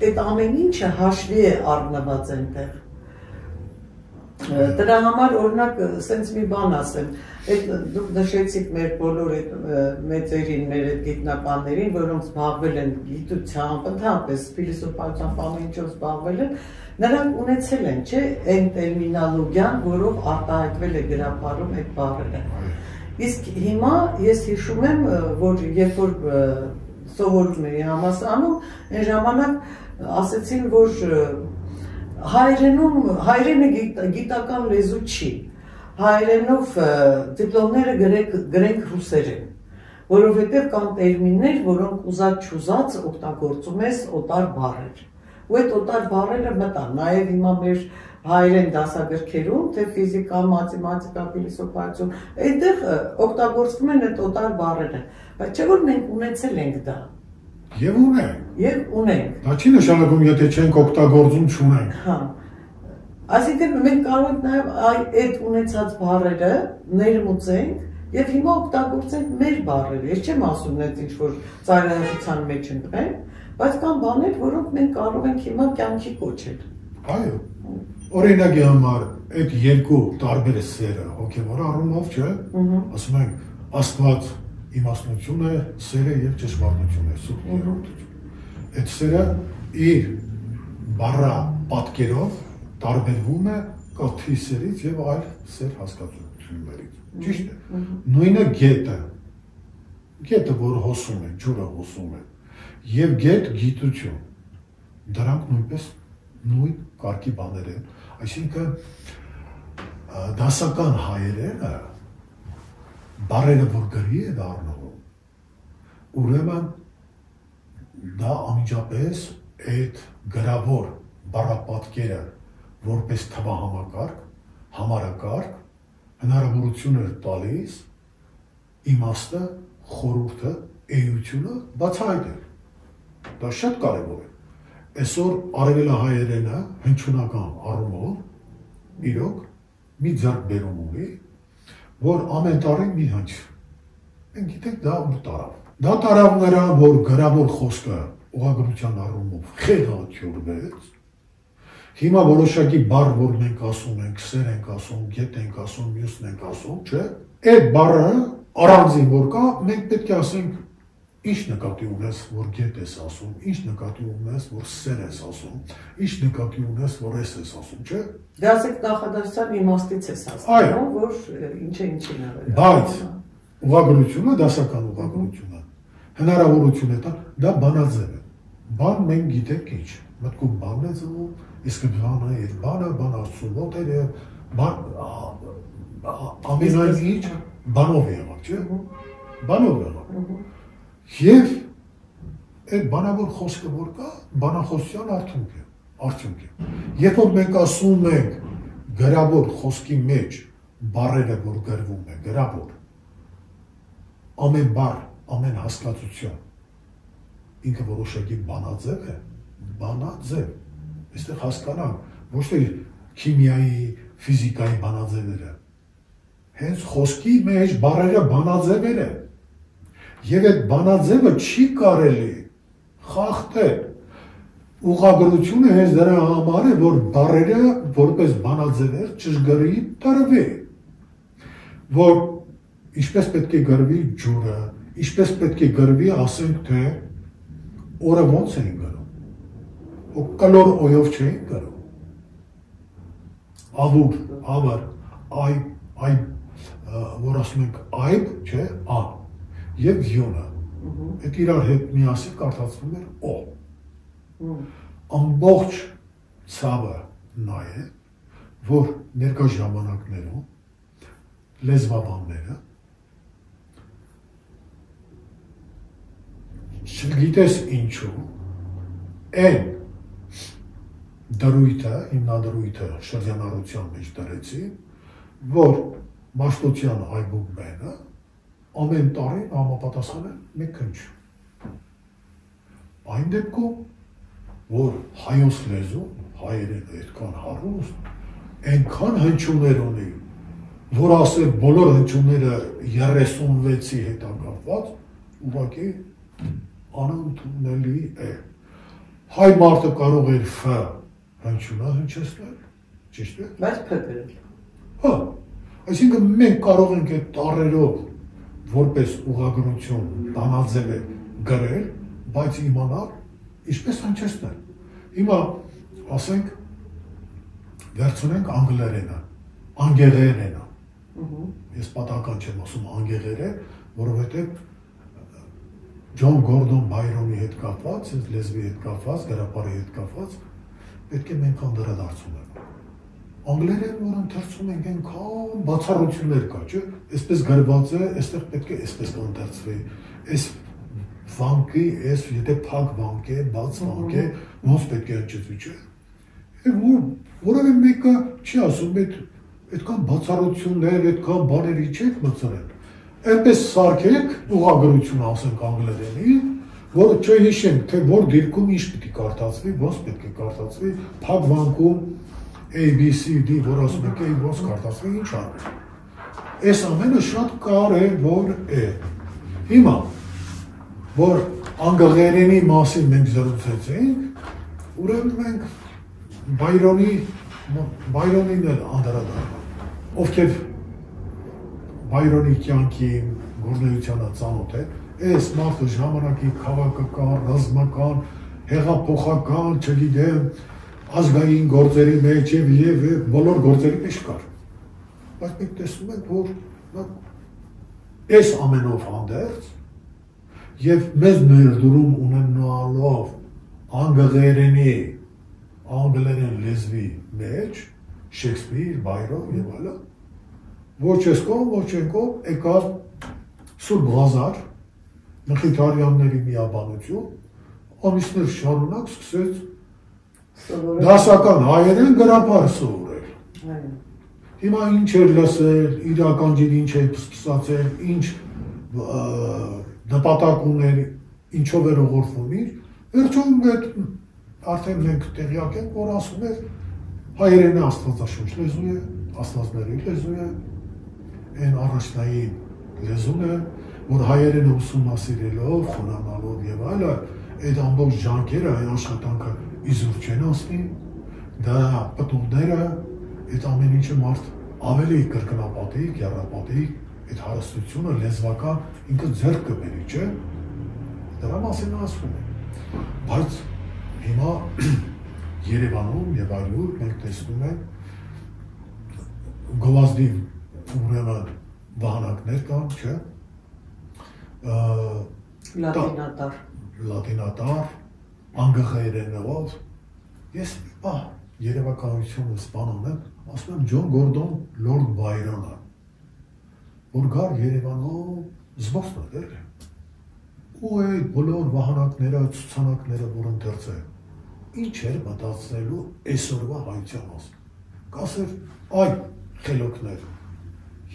այդ ամեն ինչը հաշվի է առնված այնտեղ։ Դրա համար օրինակ սենց մի բան ասեմ, դուք նշեցիք մեր բոլոր մեծերին, մեր գիտնականներին, որոնք զբաղվել են գիտությամբ, ընդհանրապես փիլիսոփայությամբ ամեն ինչով զբաղվել են, նրանք ունեցել են, չէ, այն տերմինոլոգիան, որով արտահայտվել է գրաբարում այդ բառերը։ Իսկ հիմա ես հիշում եմ, որ երբ որ սովորում էի համալսարանում, այն ժամանակ ասեցին, որ հայրենը գիտական լեզու չի, հայրենով դիպլոմները գրենք ռուսերեն, որովհետև կան տերմիններ, որոնք ուզած-չուզած օգտագործում ես օտար բառեր, ու այդ օտար բառերը մտան, նաև հիմա մեր հայերեն դասագրքերում, թե ֆիզիկա, մաթեմատիկա, փիլիսոփայություն, այնտեղ օգտագործվում են այդ օտար բառերը, բայց չէ որ մենք ունեցել ենք դա։ Եվ ունենք։ Դա չի նշանակում, եթե չենք օգտագործում, չունենք։ Հա։ Այսինքն մենք կարող ենք նաև այդ ունեցած բառերը ներմուծենք եւ հիմա օգտագործենք մեր բառերը։ Ես չեմ ասում net ինչ որ ծայրահեղության մեջ ընտրենք, բայց կան բաներ, որոնք մենք կարող ենք հիմա կյանքի կոչել։ Այո։ Օրինակի համար այդ երկու տարբեր սերը հոգևոր առումով, չէ՞, ասում ենք Աստված իմաստնություն է, սերը եւ ճշմարտություն է, սուրբ երրորդություն։ Այդ սերը իր բառա պատկերով տարբերվում է կաթի սերից եւ այլ սեր հասկացություններից։ Ճիշտ է։ Նույնը գետը, որ հոսում է, ջուրը հոսում է, եւ գիտություն։ Դրանք նույնպես նույն կարգի բաներ են, այսինքն դասական հայերենը բառերը որ գրի է դառնում, ուրեմն դա անմիջապես այդ գրավոր բառապատկերը որպես թվահամակարգ, համարակարգ հնարավորություն էր տալիս իմաստը, խորհուրդը, էությունը բացահայտել։ Դա շատ կարևոր է։ Այսօր արևելահայերենը հնչյունական առումով իրոք մի ձեռքբերում ունի, որ ամեն տարի մի հնչ։ Մենք գիտենք դա ուր տարավ։ Դա տարավ նրան, որ գրավոր խոսքը ուղղագրության առումով խեղաթյուրվեց։ Հիմա որոշակի բառ, որ մենք ասում ենք, սեր ենք ասում, գետ ենք ասում, մյուսն ենք ասում, չէ՞, Այդ բառը առանձին որ կա, մենք պետք է ասենք ինչ նկատի ունես, որ գետ ես ասում, ինչ նկատի ունես, որ սեր ես ասում, ինչ նկատի ունես, որ ես ասում, չէ՞։ Դե ասեք նախադասության իմաստից ես հասկանում, որ ինչը ինչին է վերաբերում։ Բայց ուղղագրությունը, դասական ուղղագրությունը, հնարավորություն է տա, դա բանաձև է։ Բան մենք գիտենք ինչ, մտքում բանն է ծնվում, իսկ բանը իր բան Աստծու մոտ է, ամենայն ինչ բանով եղավ, չէ՞։ Բանով եղավ։ Եվ այդ բանավոր խոսքը որ կա, բանախոսության արդյունք է։ Երբ որ մենք ասում ենք գրավոր խոսքի մեջ բառերը որ գրվում է, գրավոր, ամեն բառ, ամեն հասկացություն, ինքը որոշակի բանաձև է, բանաձև, այստեղ հասկանանք, ոչ թե քիմիայի, ֆիզիկայի բանաձևերը, հենց խոսքի մեջ բառերը բանաձևեր են, և այդ բանաձևը չի կարելի խախտել, ուղղագրությունը հենց դրա համար է, որ բառերը որպես բանաձևեր ճշգրիտ տրվի, որ ինչպես պետք է գրվի ջուրը, ինչպես պետք է գրվի, ասենք թե օրը ոնց էին գրում, կլոր օյով չէին գրում, ավուր, ավար, որ ասում ենք այբ, չէ, ա, և յոնը, այդ իրար հետ միասին կարդացվում էր օ, ամբողջ ցավը նա է, որ ներկա ժամանակներում լեզվաբանները չգիտես ինչու այն դրույթը, հիմնադրույթը շրջանառության մեջ դրեցին, որ Մաշտոցյան այբում բենը ամեն տարին համապատասխան է մեկ քնչ։ Այն դեպքում, որ հայոց լեզուն, հայերենը այդքան հարուստ, այնքան հնչյուններ ունի, որ ասել բոլոր հնչյունները 36-ի հետագրված, ուղղակի անընդունելի է։ Հայ մարդը կարող էր ֆ հնչյունը հնչեցնել, ճիշտ է։ Բայց փ գրել։ Հա, այսինքն մենք կարող ենք այդ տառերով որպես ուղղագրություն բանաձև է գրել, բայց իմանալ ինչպես հնչեցնել։ Հիմա ասենք վերցնենք անգլերենը, անգեղերենը։ Ես պատահական չեմ ասում անգեղերեն, որովհետև Ջոն Գորդոն Բայրոնի հետ կապված, լեզվի հետ կապված, գրապարի հետ կապված, պետք է մենք անդրադարձում ենք։ Անգլերեն, որ ընթերցում ենք այնքան բացառություններ կա, չէ՞, այսպես գրված է, այստեղ պետք է այսպես ընթերցվի, այս վանկի, այս եթե փակ վանք է, բաց վանք է, ոնց պետք է հնչեցվի, չէ՞։ Որևէ մեկը չի ասում, այդքան բացառություններ, այդքան բաների չեք մտցրել։ Այնպես սարքեք ուղղագրություն ասենք անգլերենի, որ չհիշենք, թե որ դիրքում ինչ պետք է կարդացվի, ոնց պետք է կարդացվի, փակ վանկում A, B, C, D, որ ասում եք, ոնց կարդացվի, ինչ արվի։ Այս ամենը շատ կարևոր է։ Հիմա, որ անգլերենի մասին մենք զրուցեցինք, ուրեմն մենք Բայրոնին էլ անդրադառնանք, ովքեր Բայրոնի կյանքի գործունեությանը ծանոթ է, այս մարդը ժամանակի քաղաքական, ռազմական, հեղափոխական, չգիտեմ, ազգային գործերի մեջ եւ բոլոր գործերի մեջ կար։ Բայց մենք տեսնում ենք, որ այս ամենով հանդերձ եւ մեզ ներդրում ունենալով անգլերեն լեզվի մեջ, Շեքսպիր, Բայրոն եւ այլն, ոչ ես կողմ, ոչ են կողմ, եկավ Սուրբ Ղազար, Մխիթարյանների միաբանություն, ամիսներ շարունակ սկսեց դասական հայերեն գրապար սովորել։ Հիմա ինչ էր լսել, իրական ջիր ինչ էր սկսացել, ինչ նպատակ ուներ, ինչով էր ուղղորդվում իր, վերջում արդեն մենք տեղյակ ենք, որ ասում էր հայերենը աստվածաշունչ լեզու է, աստվածների լեզու է, այն առաջնային լեզուն է, որ հայերենը ուսումնասիրելով, խոնանալով եւ այլն, այդ ամբողջ ջանքերը, այն աշխատանքը իզուր չեն ասնի, դա պտուղները, այդ ամեն ինչը մարդ ավելի կրկնապատիկ, եռապատիկ, այդ հարստությունը լեզվական ինքը ձեռք կբերի, չէ՞։ Դրա մասին ասում եմ։ Բայց հիմա Երևանում եւ այլուր մենք տեսնում ենք գովազդի ուրեմն վահանակներ կան, չէ՞։ Լատինատար, անգլերենով։ Ես երևակայությունը սպանում եմ, ասում եմ Ջոն Գորդոն Լորդ Բայրոնը, որ գար Երևանով զբոսնել էր։ Ու այդ բոլոր վահանակները, ցուցանակները, որ ընթերցել, ինչ էր մտածելու այսօրվա հայության մասին։ Կասեր, այ խելոքներ,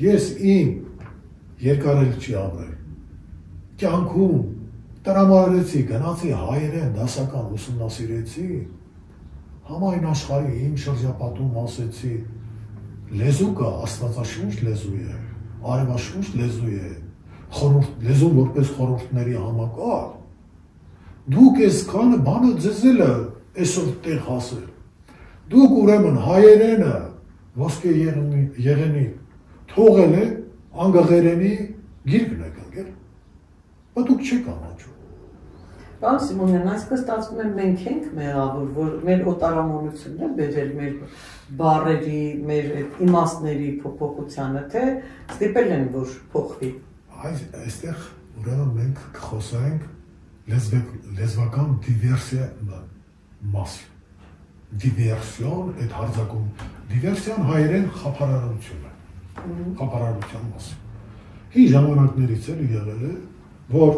ես իմ երկարել չի ապրել, կյանքում տրամարեցի, գնացի հայերեն դասական ուսումնասիրեցի, համայն աշխարհի իմ շրջապատում ասեցի, լեզուկը աստվածաշունչ լեզու է, արևաշունչ լեզու է, լեզուն որպես խորհուրդների համակարգ, դուք այսքանը բանը ձեզելը այսօր տեղ հասել, դուք ուրեմն հայերենը ոսկե եղենի թողել է անգլերենի գիրքն եք ընկել, բայց դուք չեք ամաչում։ Պարոն Սիմոնյան, այսպես ստացվում է մենք ենք մեղավոր, որ մեր օտարամոլությունն է բերել մեր բառերի, մեր իմաստների փոփոխությանը, թե ստիպել են, որ փոխվի։ Այստեղ ուրեմն մենք կխոսենք լեզվական դիվերսիա մասին։ Դիվերսիոն, այդ հարձակում, դիվերսիան հայերեն խափարարություն է, խափարարության մասին։ Հին ժամանակներից էլ եղել է, որ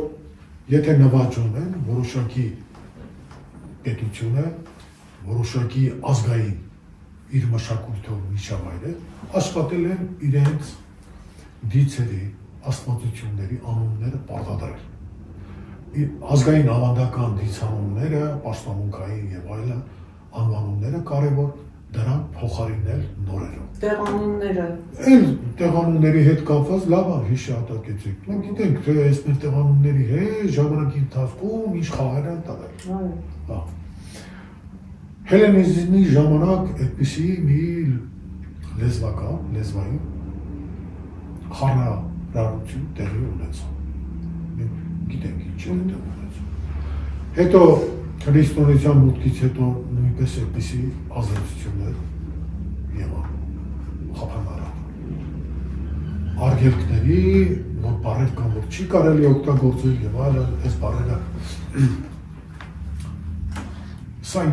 եթե նվաճում են որոշակի պետությունը, որոշակի ազգային իր մշակույթով միջավայրը, աշխատել են իրենց դիցերի, աստվածությունների անունները պարտադրել։ Ազգային ավանդական դիցանունները, պաշտամունքային եւ այլն անվանումները կարևոր դրանք փոխարինել նորերով։ Տեղանունները։ Այն տեղանունների հետ կապված լավ հիշատակեցիք։ Մենք գիտենք, թե այս մեր տեղանունների հետ ժամանակի ընթացքում ինչ խաղեր են տվել։ Այո։ Հելենիզմի ժամանակ այդպիսի մի լեզվային խառնարարություն տեղի ունեցավ։ Մենք գիտենք ինչ է տեղի ունեցավ։ Հետո քրիստոնեության մուտքից հետո նույնպես այդպիսի ազդեցություններ եղան խափանարար։ Արգելքների, որ բառեր կան, որ չի կարելի օգտագործել եւ այլն, այս բառերը սա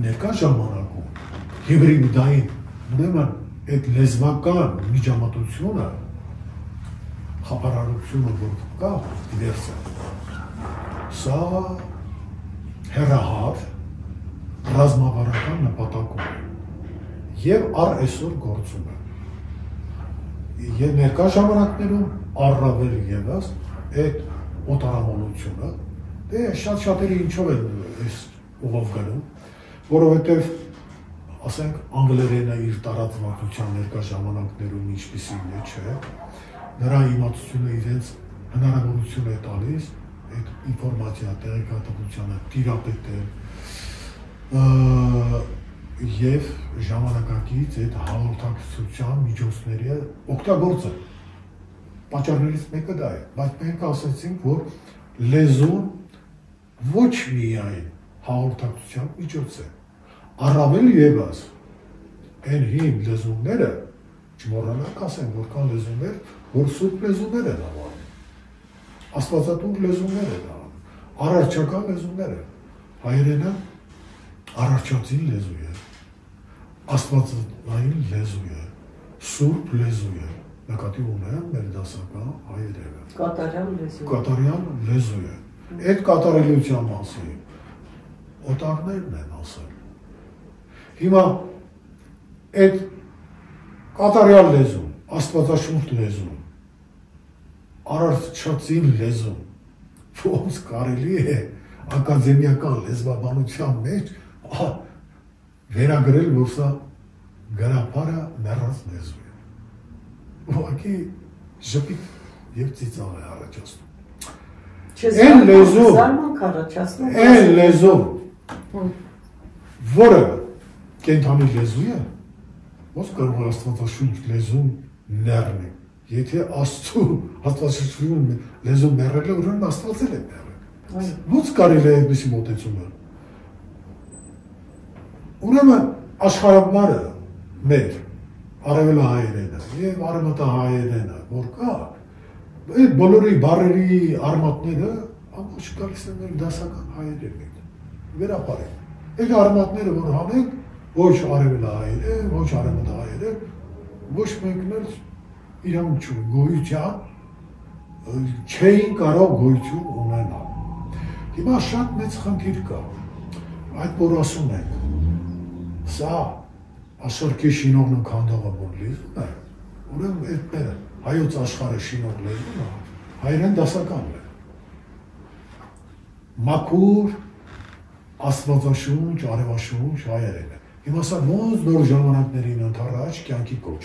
ներկա ժամանակում հիբրիդային, ուրեմն այդ լեզվական միջամտությունը, խափարարությունը, որ կա, դիվերսիա, սա հեռահար ռազմավարական նպատակում է եւ առ այսօր գործում է։ Եվ ներկա ժամանակներում առավել ևս այդ օտարամոլությունը, դե շատ-շատերի ինչով է այս ուղով գնում, որովհետեւ ասենք անգլերենը իր տարածվածության ներկա ժամանակներում ինչպիսին է, չէ, նրա իմացությունը իրենց հնարավորություն է տալիս այդ ինֆորմացիա տեղեկատվությանը տիրապետել եւ ժամանակակից այդ հաղորդակցության միջոցների օգտագործել։ Պատճառներից մեկը դա է, բայց մենք ասացինք, որ լեզուն ոչ միայն հաղորդակցության միջոց է, առավել ևս այն հին լեզուները, չմոռանանք ասենք, որ կան լեզուներ, որ սուրբ լեզուներ են անվանում, աստվածատուր լեզուներ են անվանում, արարչական լեզուներ են, հայերենը արարչածին լեզու է, աստվածային լեզու է, սուրբ լեզու է, նկատի ունեմ մեր դասական հայերենը, կատարյալ լեզու է, այդ կատարելության մասին օտարներն են ասել։ Հիմա այդ կատարյալ լեզուն, աստվածաշունչ լեզուն, արարչածին լեզուն, ոնց կարելի է ակադեմիական լեզվաբանության մեջ վերագրել, որ սա գրապարը մեռած լեզու է։ Ուղղակի ժպիտ եւ ծիծաղ է առաջացնում։ Այն լեզու, որը կենթանի լեզու է, ոնց կարող է աստվածաշունչ լեզուն ներնի Եթե Աստծո հաստատություն լեզու մեռել է, ուրեմն Աստված էլ է մեռել։ Ո՞նց կարելի է այդպիսի մոտեցումը։ Ուրեմն աշխարհաբնարը մեր արևելահայերենը եւ արևմտահայերենը, որ կա, այդ բոլորի բառերի արմատները ամբողջ գալիս են մեր դասական հայերեն։ Վերապարեն։ Այդ արմատները որ հանենք, ոչ արևելահայերեն, ոչ արևմտահայերեն, ոչ մեկն էլ իրանք չունի գոյության, չէին կարող գոյություն ունենալ։ Հիմա շատ մեծ խնդիր կա։ Այդ որ ասում ենք, սա ասորքի շինողն ու քանդողը որ լեզուն է, ուրեմն այդները հայոց աշխարհը շինող լեզուն է, հայերեն դասականն է։ Մաքուր, աստվածաշունչ, արևաշունչ հայերեն է։ Հիմա սա ոնց նոր ժամանակներին ընդառաջ կյանքի կոչ։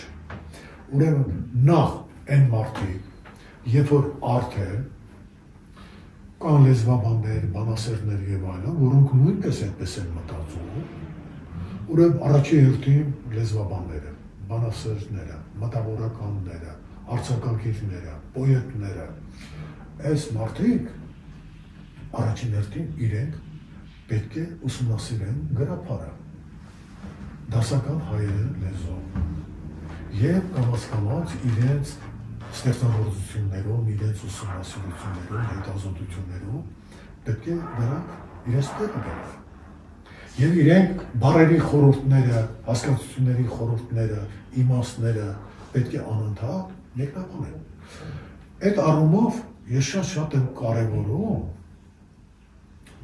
Ուրեմն նախ այն մարդիկ, երբ որ արդեն կան լեզվաբաններ, բանասերներ եւ այլն, որոնք նույնպես այդպես են մտածում, ուրեմն առաջի հերթին լեզվաբանները, բանասերները, մտավորականները, արձակագիրները, պոետները, այս մարդիկ առաջին հերթին իրենք պետք է ուսումնասիրեն գրաբարը, դասական հայերեն լեզվով եւ կամաց իրենց ստեղծագործություններում, իրենց ուսումնասիրություններում, հետազոտություններում պետք է դրանք իրենց տեղը գտնեն։ Եվ իրենք բառերի խորհուրդները, հասկացությունների խորհուրդները, իմաստները պետք է անընդհատ մեկնաբանեն։ Այդ առումով ես շատ եմ կարևորում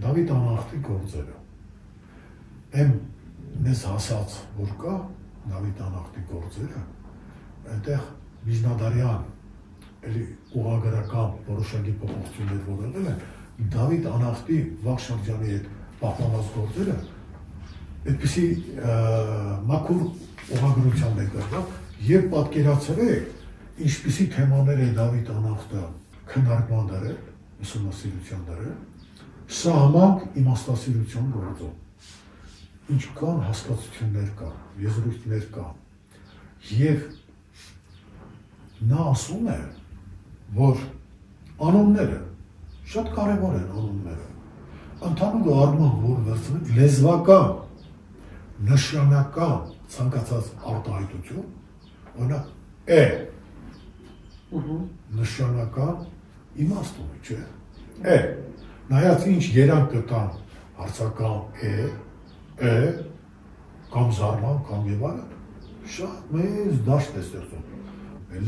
Դավիթ անախտի գործերը։ Եմ մեզ հասած որ կա Դավիթ անախտի գործերը, այնտեղ միջնադարյան էլի ուղղագրական որոշակի փոփոխություններ որ եղել են, Դավիթ անախտի վաղ շրջանի հետ պահպանված գործերը այդպիսի մաքուր ուղղագրության մեջ կա, եւ պատկերացրեք ինչպիսի թեմաներ է Դավիթ անախտը քննարկման դրել, ուսումնասիրության դրել, սահմանք իմաստասիրություն գործում, ինչքան հասկացություններ կա, եզրույթներ կա, եւ նա ասում է, որ անունները շատ կարևոր են անունները, ընդհանուր առմամբ որ վերցնենք լեզվական, նշանական ցանկացած արտահայտություն, օրինակ է նշանական իմաստ ունի, չէ՞։ Է նայած ինչ երանգ կտան հարցական է կամ զարման կամ եւ այլն, շատ մեծ դաշտ է ստեղծում։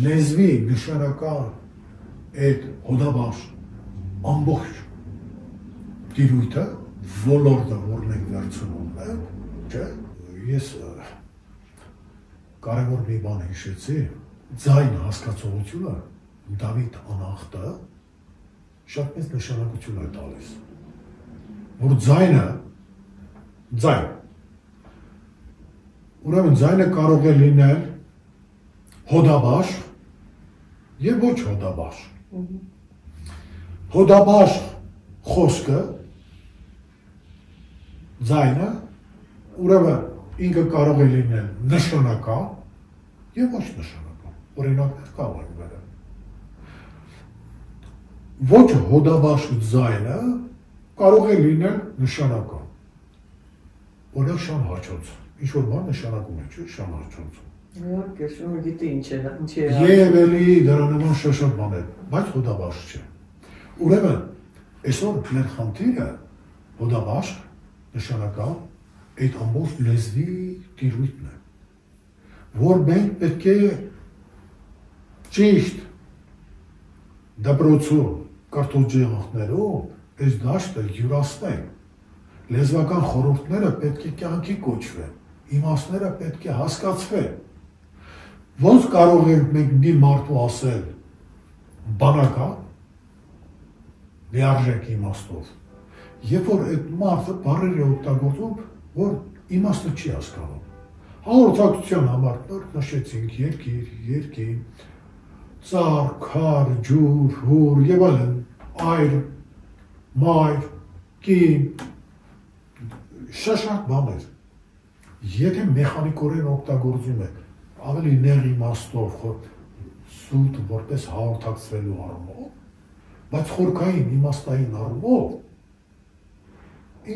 Լեզվի նշանական այդ հոդաբաշխ ամբողջ տիրույթը ոլորտը որ մենք վերցնում ենք, չէ՞։ Ես կարևոր մի բան հիշեցի, ձայն հասկացողությունը Դավիթ անախտը շատ մեծ նշանակություն է տալիս, որ ձայնը, ձայն, ուրեմն ձայնը կարող է լինել հոդաբաշխ եւ ոչ հոդաբաշխ։ Հոդաբաշխ խոսքը, ձայնը, ուրեմն ինքը կարող է լինել նշանական եւ ոչ նշանական, օրինակներ կարող են վերել։ Ոչ հոդաբաշխ ձայնը կարող է լինել նշանական, օրինակ շան հաչոց, ինչ-որ բան նշանակում է, չէ՞, շան հաչոց։ Իհարկե, շունը գիտի ինչ է։ Եվ էլի դրա նման շատ բաներ, բայց հոդաբաշխ չէ։ Ուրեմն, այսօր մեր խնդիրը հոդաբաշխ, նշանական, այդ ամբողջ լեզվի տիրույթն է, որ մենք պետք է ճիշտ դպրոցում, կարտոջեղանքներում այս դաշտը յուրացնենք, լեզվական խորհուրդները պետք է կյանքի կոչվեն, իմաստները պետք է հասկացվեն։ Ոնց կարող ենք մենք մի մարդու ասել բանական, լիարժեք իմաստով, երբ որ այդ մարդը բառեր է օգտագործում, որ իմաստը չի հասկանում։ Հաղորդակցության համար նշեցինք երկիր, ծառ, քար, ջուր, հուր եւ այլն, այր, մայր, կին, շատ բաներ։ Եթե մեխանիկորեն օգտագործում եք, ավելի նեղ իմաստով, սուտ որպես հաղորդակցվելու առումով, բայց խորքային իմաստային առումով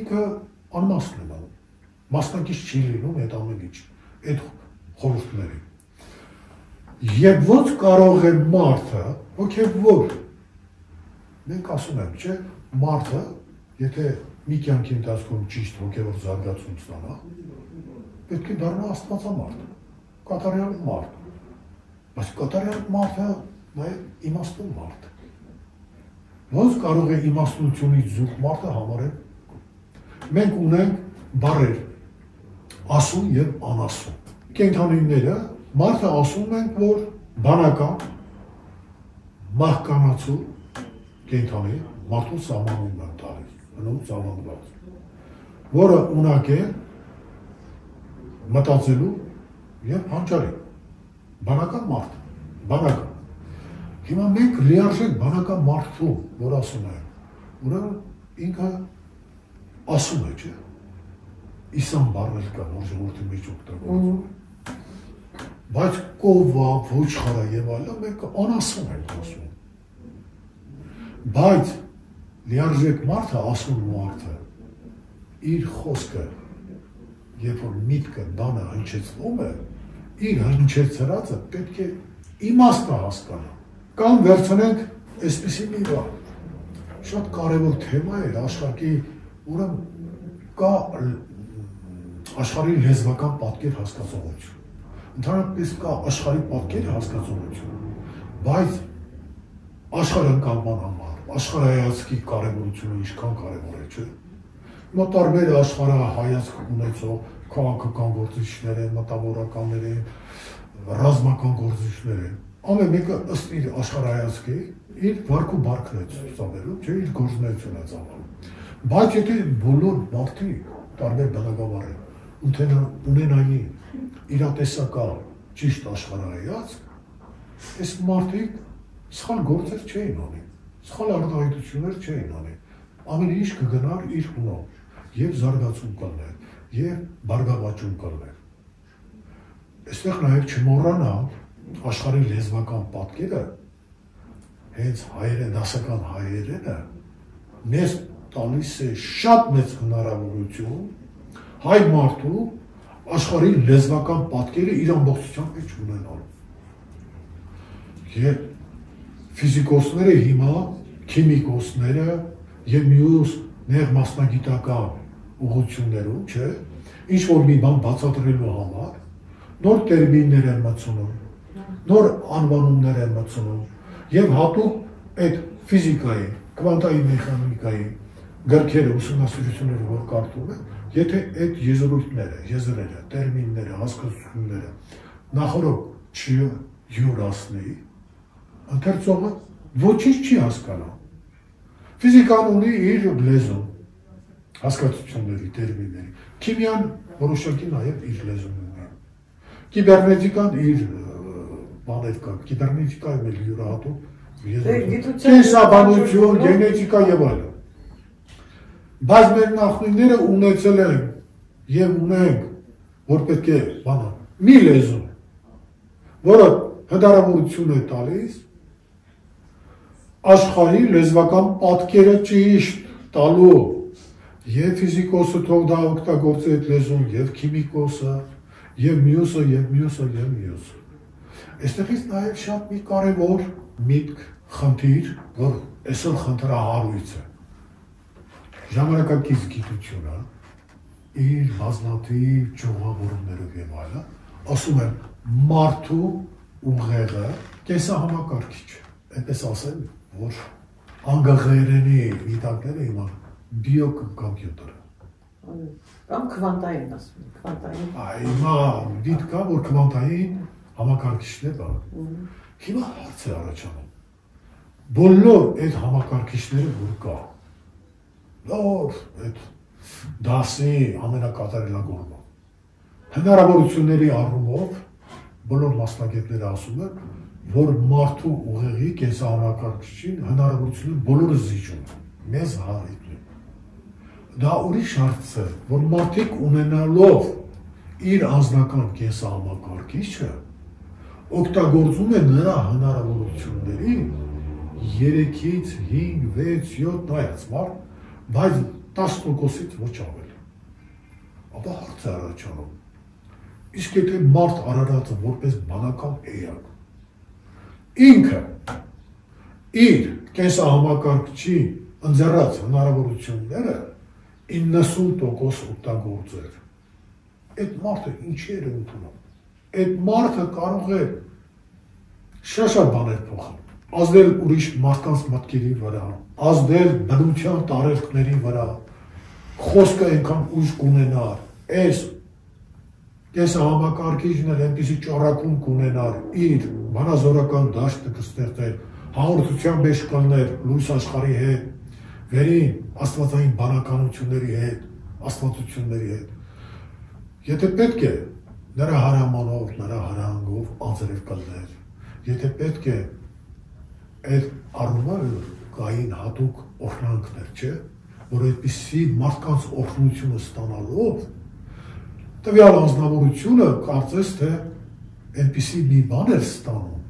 ինքը անմասն է մնում, մասնակից չի լինում այդ ամեն ինչ, այդ խորհուրդներին։ Եվ ոնց կարող է մարդը, հոգևոր, մենք ասում եմ, չէ, մարդը, եթե մի կյանքի ընթացքում ճիշտ հոգևոր զարգացում ստանա, պետք է դառնա աստվածամարդ, կատարյալ մարդ, բայց կատարյալ մարդը նաև իմաստուն մարդ։ Ոնց կարող է իմաստությունից զուրկ մարդը համարել։ Մենք ունենք բառեր ասում եւ անասում։ Կենդանիները մարդը ասում ենք, որ բանական, մահկանացու կենդանի մարդու սահմանում են տալիս, հնում սահմանված, որը ունակ է մտածելու եւ հանճարի։ Բանական մարդ, բանական։ Հիմա մենք լիարժեք բանական մարդու, որ ասում են, ուրեմն ինքը ասում է, չէ, իսան բառեր կա, որ ժողովրդի մեջ օգտագործում է, բայց կովա, ոչխարա եւ այլն մենք անասում ենք ասում։ Բայց լիարժեք մարդը ասում մարդը իր խոսքը, երբ որ միտքը բանը հնչեցնում է, իր հնչեցրածը պետք է իմաստը հասկանա։ Կամ վերցնենք այսպիսի մի բան, շատ կարևոր թեմա է աշխարհի, ուրեմն կա աշխարհի լեզվական պատկեր հասկացողություն, ընդհանրապես կա աշխարհի պատկեր հասկացողություն, բայց աշխարհընկալման համար, աշխարհայացքի կարևորությունը ինչքան կարևոր է, չէ՞։ Հիմա տարբեր աշխարհահայացք ունեցող քաղաքական գործիչներ են, մտավորականներ են, ռազմական գործիչներ են, ամեն մեկը ըստ իր աշխարհայացքի իր վարք ու բարքն է ծավալում, չէ, իր գործունեությունը ծավալում։ Բայց եթե բոլոր մարդիկ տարբեր բնագավառներ ունենային իրատեսական ճիշտ աշխարհայացք, այս մարդիկ սխալ գործեր չէին անի, սխալ արտահայտություններ չէին անի, ամեն ինչ կգնար իր հունով եւ զարգացում կլներ եւ բարգավաճում կլներ։ Այստեղ նաեւ չմոռանալ աշխարհի լեզվական պատկերը հենց հայերեն, դասական հայերենը մեզ տալիս է շատ մեծ հնարավորություն հայ մարդու աշխարհի լեզվական պատկերը իր ամբողջությամբ մեջ ունենալու։ Եվ ֆիզիկոսները հիմա, քիմիկոսները եւ մյուս նեղ մասնագիտական ուղղություններում, չէ, ինչ որ մի բան բացատրելու համար նոր տերմիններ են մտցնում, նոր անվանումներ են մտցնում եւ հատուկ այդ ֆիզիկայի, կվանտային մեխանիկայի գրքերը, ուսումնասիրությունները որ կարդում են, եթե այդ եզրույթները, եզրերը, տերմինները, հասկացությունները նախորդ չյուրացնի, ընթերցողը ոչինչ չի հասկանա։ Ֆիզիկան ունի իր լեզուն, հասկացությունների, տերմինների, քիմիան որոշակի նաև իր լեզուն ունի, կիբեռնետիկան իր բաներ կա, կիբեռնետիկայում էլ յուրահատուկ կենսաբանություն, գենետիկա եւ այլն։ Բայց մեր նախնիները ունեցել են եւ ունենք, որ պետք է բանը, մի լեզու, որը հնարավորություն է տալիս աշխարհի լեզվական պատկերը ճիշտ տալու եւ ֆիզիկոսը թող դա օգտագործի այդ լեզուն եւ քիմիկոսը եւ մյուսը եւ մյուսը եւ մյուսը։ Այստեղից նաեւ շատ մի կարևոր միտք, խնդիր, որ այսօր խնդրահարույց է։ Ժամանակակից գիտությունը իր բազմաթիվ ճյուղավորումներով եւ այլն, ասում են մարդու ուղեղը կենսահամակարգիչ, այնպես ասեմ, որ անգլերենի միտակները հիմա բիոկոմպյուտերը կամ քվանտային ասում են, քվանտային։ Հիմա դիտք կա, որ քվանտային համակարգիչներ կա։ Հիմա հարց է առաջանում։ Բոլոր այդ համակարգիչները որ կա, լավ, այդ դասի ամենակատարելագործը։ Հնարավորությունների առումով բոլոր մասնագետները ասում են, որ մարդու ուղեղի կենսահամակարգիչին հնարավորությունը բոլորը զիջում են, մեզ հայտնի։ Դա ուրիշ հարց է, որ մարդիկ ունենալով իր անձնական կենսահամակարգիչը, օգտագործում է նրա հնարավորությունների 3-ից 5, 6, 7 նայած մարդ, բայց 10%-ից ոչ ավելի։ Ապա հարց է առաջանում։ Իսկ եթե մարդ Արարատը որպես բանական էակ, ինքը իր կենսահամակարգչի ընձեռած հնարավորությունները 90% օգտագործեր, այդ մարդը ինչի էր ընդունում։ Այդ մարդը կարող է շատ բաներ փոխել, ազդել ուրիշ մարդկանց մտքերի վրա, ազդել բնության տարերքների վրա, խոսքը այնքան ուժ կունենար, այս կենսահամակարգիչն էլ այնպիսի ճառակում կունենար, իր բանազորական դաշտը կստեղծեր, հաղորդության մեջ կլներ լույս աշխարհի հետ, վերին աստվածային բանականությունների հետ, աստվածությունների հետ։ Եթե պետք է նրա հարամանով, նրա հարանգով անձրև կլներ, եթե պետք է այդ առումով կային հատուկ օրհնանքներ, չէ, որ այդպիսի մարդկանց օրհնությունը ստանալով տվյալ անձնավորությունը կարծես թե այնպիսի մի բան էր ստանում,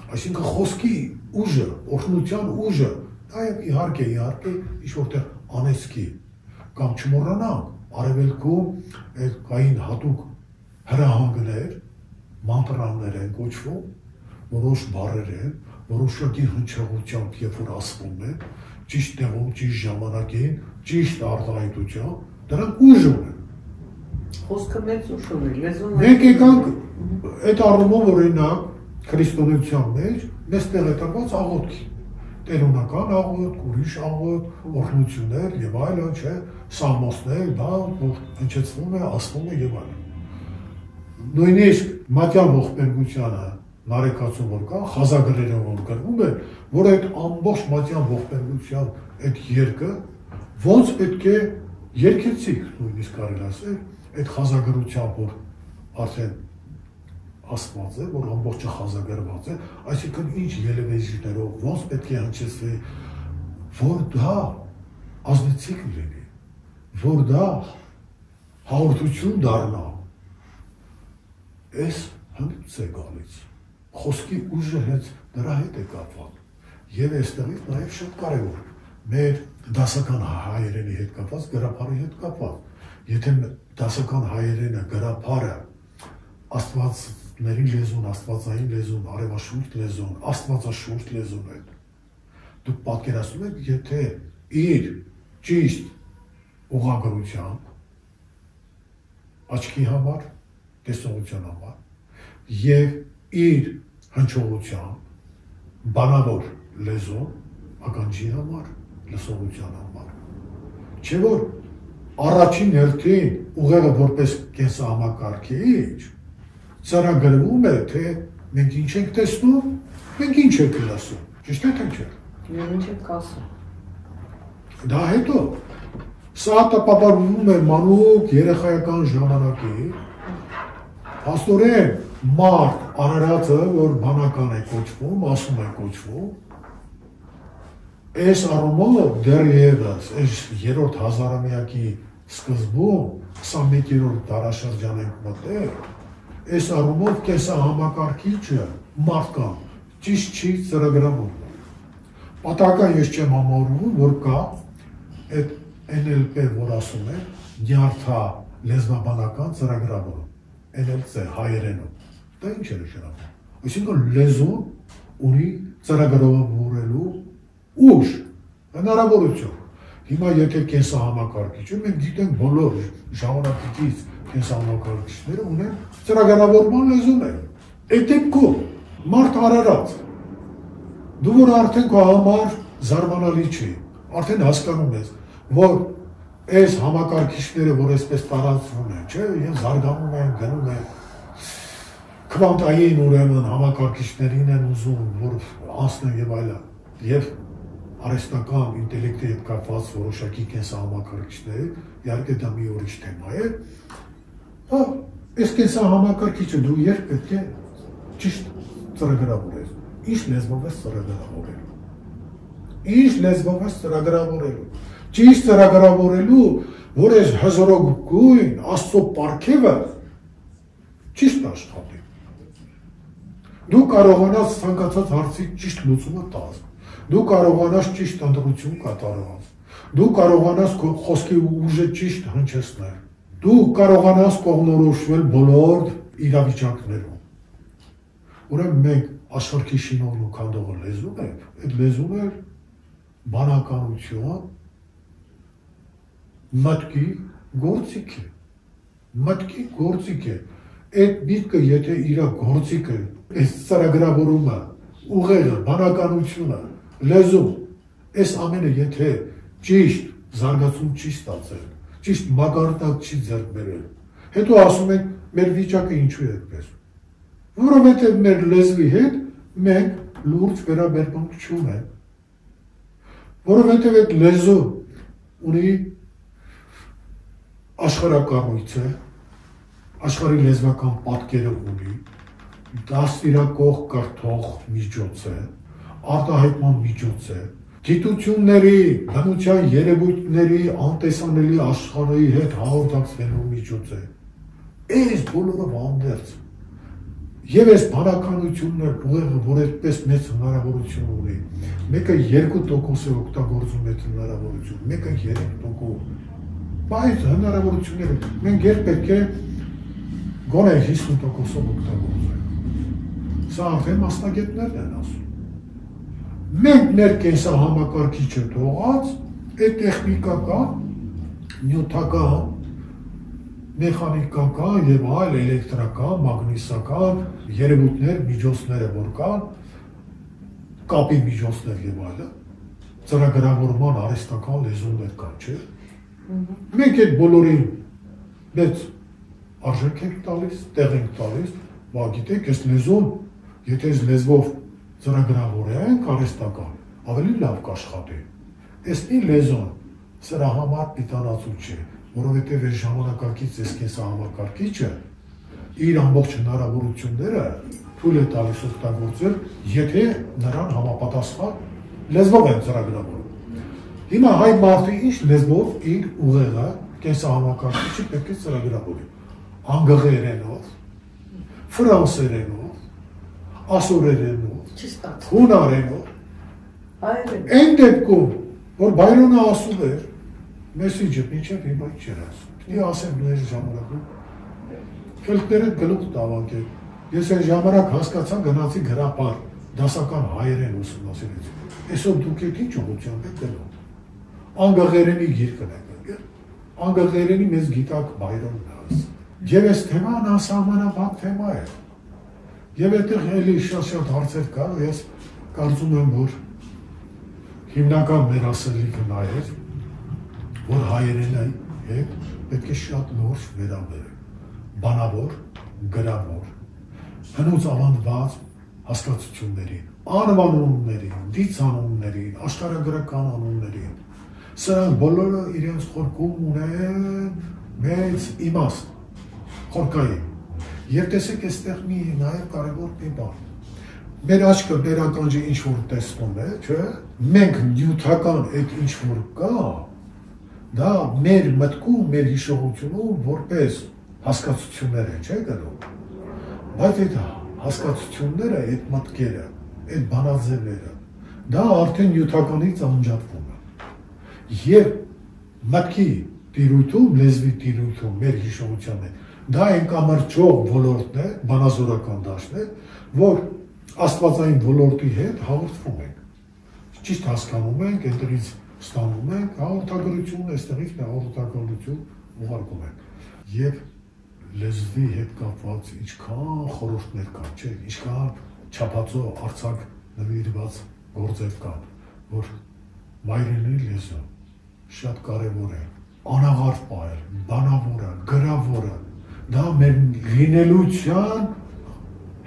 այսինքն խոսքի ուժը, օրհնության ուժը, դա իհարկե ինչ որտեղ անեծքի, կամ չմոռանանք, արևելքում այդ կային հատուկ հրահանգներ, մանտրաներ են կոչվում, որոշ բառեր են, որոշակի հնչեղությամբ, երբ որ ասվում են, ճիշտ տեղում, ճիշտ ժամանակին, ճիշտ արտահայտությամբ, դրանք ուժ ունեն։ Խոսքը մեծ ուժ ունի, լեզուն։ Մենք եկանք այդ առումով օրինակ քրիստոնեության մեջ մեզ տեղ է տրված աղոթքի, տերունական աղոթք, ուրիշ աղոթք, օրհնություններ եւ այլն, չէ, սամոսներ, դա որ հնչեցվում է, ասվում է եւ այլն։ Նույնիսկ մատյան ողբերգությանը նարեկացում որ կա, խազագրերով որ գրվում է, որ այդ ամբողջ մատյան ողբերգության այդ երկը ոնց պետք է երկեցիկ, նույնիսկ կարելի ասել, այդ խազագրությամբ որ արդեն ասված է, որ ամբողջը խազագրված է, այսինքն ինչ ելևեժներով, ոնց պետք է հնչեցվի, որ դա ազդեցիկ լինի, որ դա հաղորդություն դառնա, այս հնուց է գալիս, խոսքի ուժը հենց նրա հետ է կապված եւ այստեղից նաեւ շատ կարեւոր մեր դասական հայերենի հետ կապված, գրաբարի հետ կապված, եթե դասական հայերենը գրաբարը աստվածների լեզուն, աստվածային լեզուն, արևաշուրջ լեզուն, աստվածաշուրջ լեզուն է, դուք պատկերացնում եք, եթե իր ճիշտ ուղղագրությամբ աչքի համար, տեսողության համար եւ իր հնչողությամբ բանավոր լեզուն ականջի համար, լսողության համար։ Չէ որ առաջին հերթին ուղեղը որպես կենսահամակարգիչ ծրագրվում է, թե մենք ինչ ենք տեսնում, մենք ինչ ենք լսում, ճիշտ է թե չէ։ Մենք ինչ ենք ասում։ Դա հետո սա տպավորվում է մանուկ երեխայական ժամանակի, փաստորեն մարդ Արարատը, որ բանական է կոչվում, ասում է կոչվում, այս առումով դեռևս այս 3-րդ հազարամյակի սկզբում 21-րդ դարաշրջան ենք մտել, այս առումով կենսահամակարգիչը մարդկան ճիշտ չի ծրագրվում։ Պատահական ես չեմ համարում, որ կա այդ NLP, որ ասում է, նյարդա լեզվաբանական ծրագրավորում, NLP հայերենում, դա ինչ է նշանակում։ Այսինքն լեզուն ունի ծրագրավորելու ուժ, հնարավորություն։ Հիմա եթե կենսահամակարգիչը, մենք գիտենք բոլոր ժամանակից կենսահամակարգիչները ունեն ծրագրավորման լեզուներ։ Այդ դեպքում մարդ Արարատ, դու որ արդեն քո համար զարմանալի չի, արդեն հասկանում ես, որ այս համակարգիչները, որ այսպես տարածվում են, չէ, եւ զարգանում են, գնում են, քվանտային ուրեմն համակարգիչներին են ուզում, որ անցնեն եւ այլն, եւ արհեստական ինտելեկտի հետ կապված որոշակի կենսահամակարգիչներ, իհարկե դա մի ուրիշ թեմա է, հա, այս կենսահամակարգիչը դու երբ պետք է ճիշտ ծրագրավորես, ինչ լեզվով ես ծրագրավորելու, ինչ լեզվով ես ծրագրավորելու, ճիշտ ծրագրավորելու, որ այս հզորագույն Աստծո պարգևը ճիշտ աշխատի, Դու կարողանաս ցանկացած հարցի ճիշտ լուծումը տալ։ Դու կարողանաս ճիշտ ընտրություն կատարել։ Դու կարողանաս քո խոսքի ուժը ճիշտ հնչեցնել։ Դու կարողանաս կողմնորոշվել բոլոր իրավիճակներում։ Ուրեմն մենք աշխարհի շինողն ու քանդողը լեզուն ենք, այդ լեզուն է բանականություն, մտքի գործիք է։ Մտքի գործիք է։ Այդ միտքը եթե իր գործիքը, այս ծրագրավորումը, ուղեղը, բանականությունը, լեզուն, այս ամենը եթե ճիշտ զարգացում չի ստացել, ճիշտ մակարդակ չի ձեռք բերել, հետո ասում ենք մեր վիճակը ինչու է այդպես։ Որովհետև մեր լեզվի հետ մենք լուրջ վերաբերմունք չունենք։ Որովհետև այդ լեզու ունի աշխարհակառույց է, աշխարհի լեզվական պատկերը ունի, դաստիարակող կրթող միջոց է, արտահայտման միջոց է, գիտությունների, բնության երևույթների անտեսանելի աշխարհի հետ հաղորդակցվելու միջոց է։ Այս բոլորը վանդերց։ Եվ այս բանականությունն է ուղեղը, որ այդպես մեծ հնարավորություն ունի։ Մեկը 2% է օգտագործում այդ հնարավորություն, մեկը 3%։ Բայց հնարավորությունները մենք երբեք է գոնե 50%-ով օգտագործենք։ Սա արդեն մասնագետներն են ասում։ Մենք մեր կենսահամակարգիչը թողած, այդ տեխնիկական, նյութական, մեխանիկական եւ այլ էլեկտրական, մագնիսական երևույթներ, միջոցները որ կան, կապի միջոցներ եւ այլը, ծրագրավորման արհեստական լեզուներ կան, չէ՞։ Մենք այդ բոլորին մեծ արժեք ենք տալիս, տեղ ենք տալիս, բա գիտեք, այս լեզուն, եթե այս լեզվով ծրագրավորենք արհեստական, ավելի լավ կաշխատի։ Այս մի լեզուն սրա համար պիտանացու չէ, որովհետև այս ժամանակակից այս կենսահամակարգիչը իր ամբողջ հնարավորությունները թույլ է տալիս օգտագործել, եթե նրան համապատասխան լեզվով են ծրագրավորում։ Հիմա հայ մարդը ինչ լեզվով իր ուղեղը կենսահամակարգիչը պետք է ծրագրավորի։ Անգլերենով, ֆրանսերենով, ասորերենով, հունարենով։ Այն դեպքում, որ Բայրոնը ասում էր, մեսիջը մինչև հիմա չէր ասում։ Պիտի ասեմ մեր ժամանակում, քելքները գլուխ տավանքել։ Ես այն ժամանակ հասկացա գնացի գրապար, դասական հայերեն ուսումնասիրեցի։ Այսօր դուք եք ինչ ուղղությամբ եք գնում։ Անգլերենի գիրքն եք եկել։ Անգլերենի մեզ գիտակ Բայրոնն է ասում։ Եվ այս թեման անսահմանափակ թեմա է։ Եվ այդտեղ էլի շատ հարցեր կա, ես կարծում եմ, որ հիմնական մեր ասելիքը նա է, որ հայերենի հետ պետք է շատ նոր վերաբերել, բանավոր, գրավոր, հնուց ավանդված հասկացություններին, անվանումներին, դիցանուններին, աշխարհագրական անուններին, սրանք բոլորը իրենց խորքում ունեն մեծ իմաստ, խորքային, և տեսեք այստեղ մի նաև կարևոր մի բան, մեր աչքը մեր ականջը ինչ-որ տեսնում է, չէ, մենք նյութական այդ ինչ-որ կա, դա մեր մտքում, մեր հիշողությունում որպես հասկացություններ են, չէ գնում, բայց այդ հասկացությունները, այդ մտքերը, այդ բանաձևերը, դա արդեն նյութականից անջատվում է, և մտքի տիրույթում, լեզվի տիրույթում, մեր հիշողության է, դա այն կամրջող ոլորտն է, բանազորական դաշտն է, որ աստվածային ոլորտի հետ հաղորդվում ենք, ճիշտ հասկանում ենք, այնտեղից ստանում ենք, հաղորդագրություն, այստեղից մի հաղորդագրություն ուղարկում ենք, և լեզվի հետ կապված ինչքան խորհուրդներ կան, չէ, ինչքան չափածո արձակ նվիրված գործեր կան, որ մայրենի լեզուն շատ կարևոր է, անաղարտ պահել, բանավորը, գրավորը, դա մեր լինելության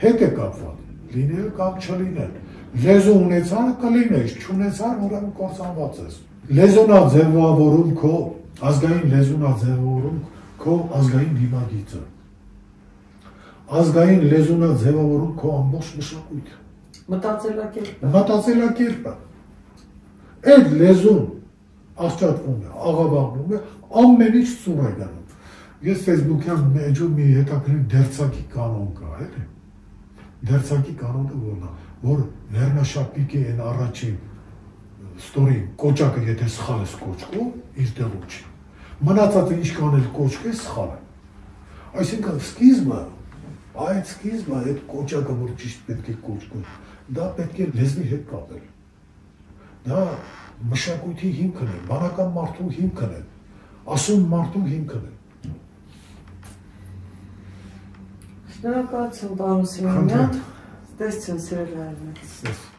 հետ է կապված, լինել կամ չլինել, լեզու ունեցար կլինես, չունեցար ուրեմն կործանված ես, լեզունա ձևավորում քո ազգային լեզունա ձևավորում քո ազգային դիմագիծը, ազգային լեզունա ձևավորում քո ամբողջ մշակույթը, մտածելակերպը, այդ լեզուն աղճատվում է, աղավաղվում է, ամեն ինչ ծուռ է գնում։ Ես Facebook-յան մեջում մի հետաքրքիր դերձակի կանոն կա, էլի։ դերձակի կանոնը որն է, որ լեռնաշապիկի այն առաջին ստորի կոճակը եթե սխալ ես կոճկում, իր տեղում չի։ Մնացածը ինչքան էլ կոճկես սխալ է։ Այսինքն սկիզբը, այդ սկիզբը, այդ կոճակը, որ ճիշտ պետք է կոճկում, դա պետք է լեզվի հետ կապել։ Դա մշակույթի հիմքն է, բանական մարդու հիմքն է, ասում մարդու հիմքն է։ Շնորհակալություն, պարոն Սիմոնյան, տեսցեմ սիրել հայրենիք։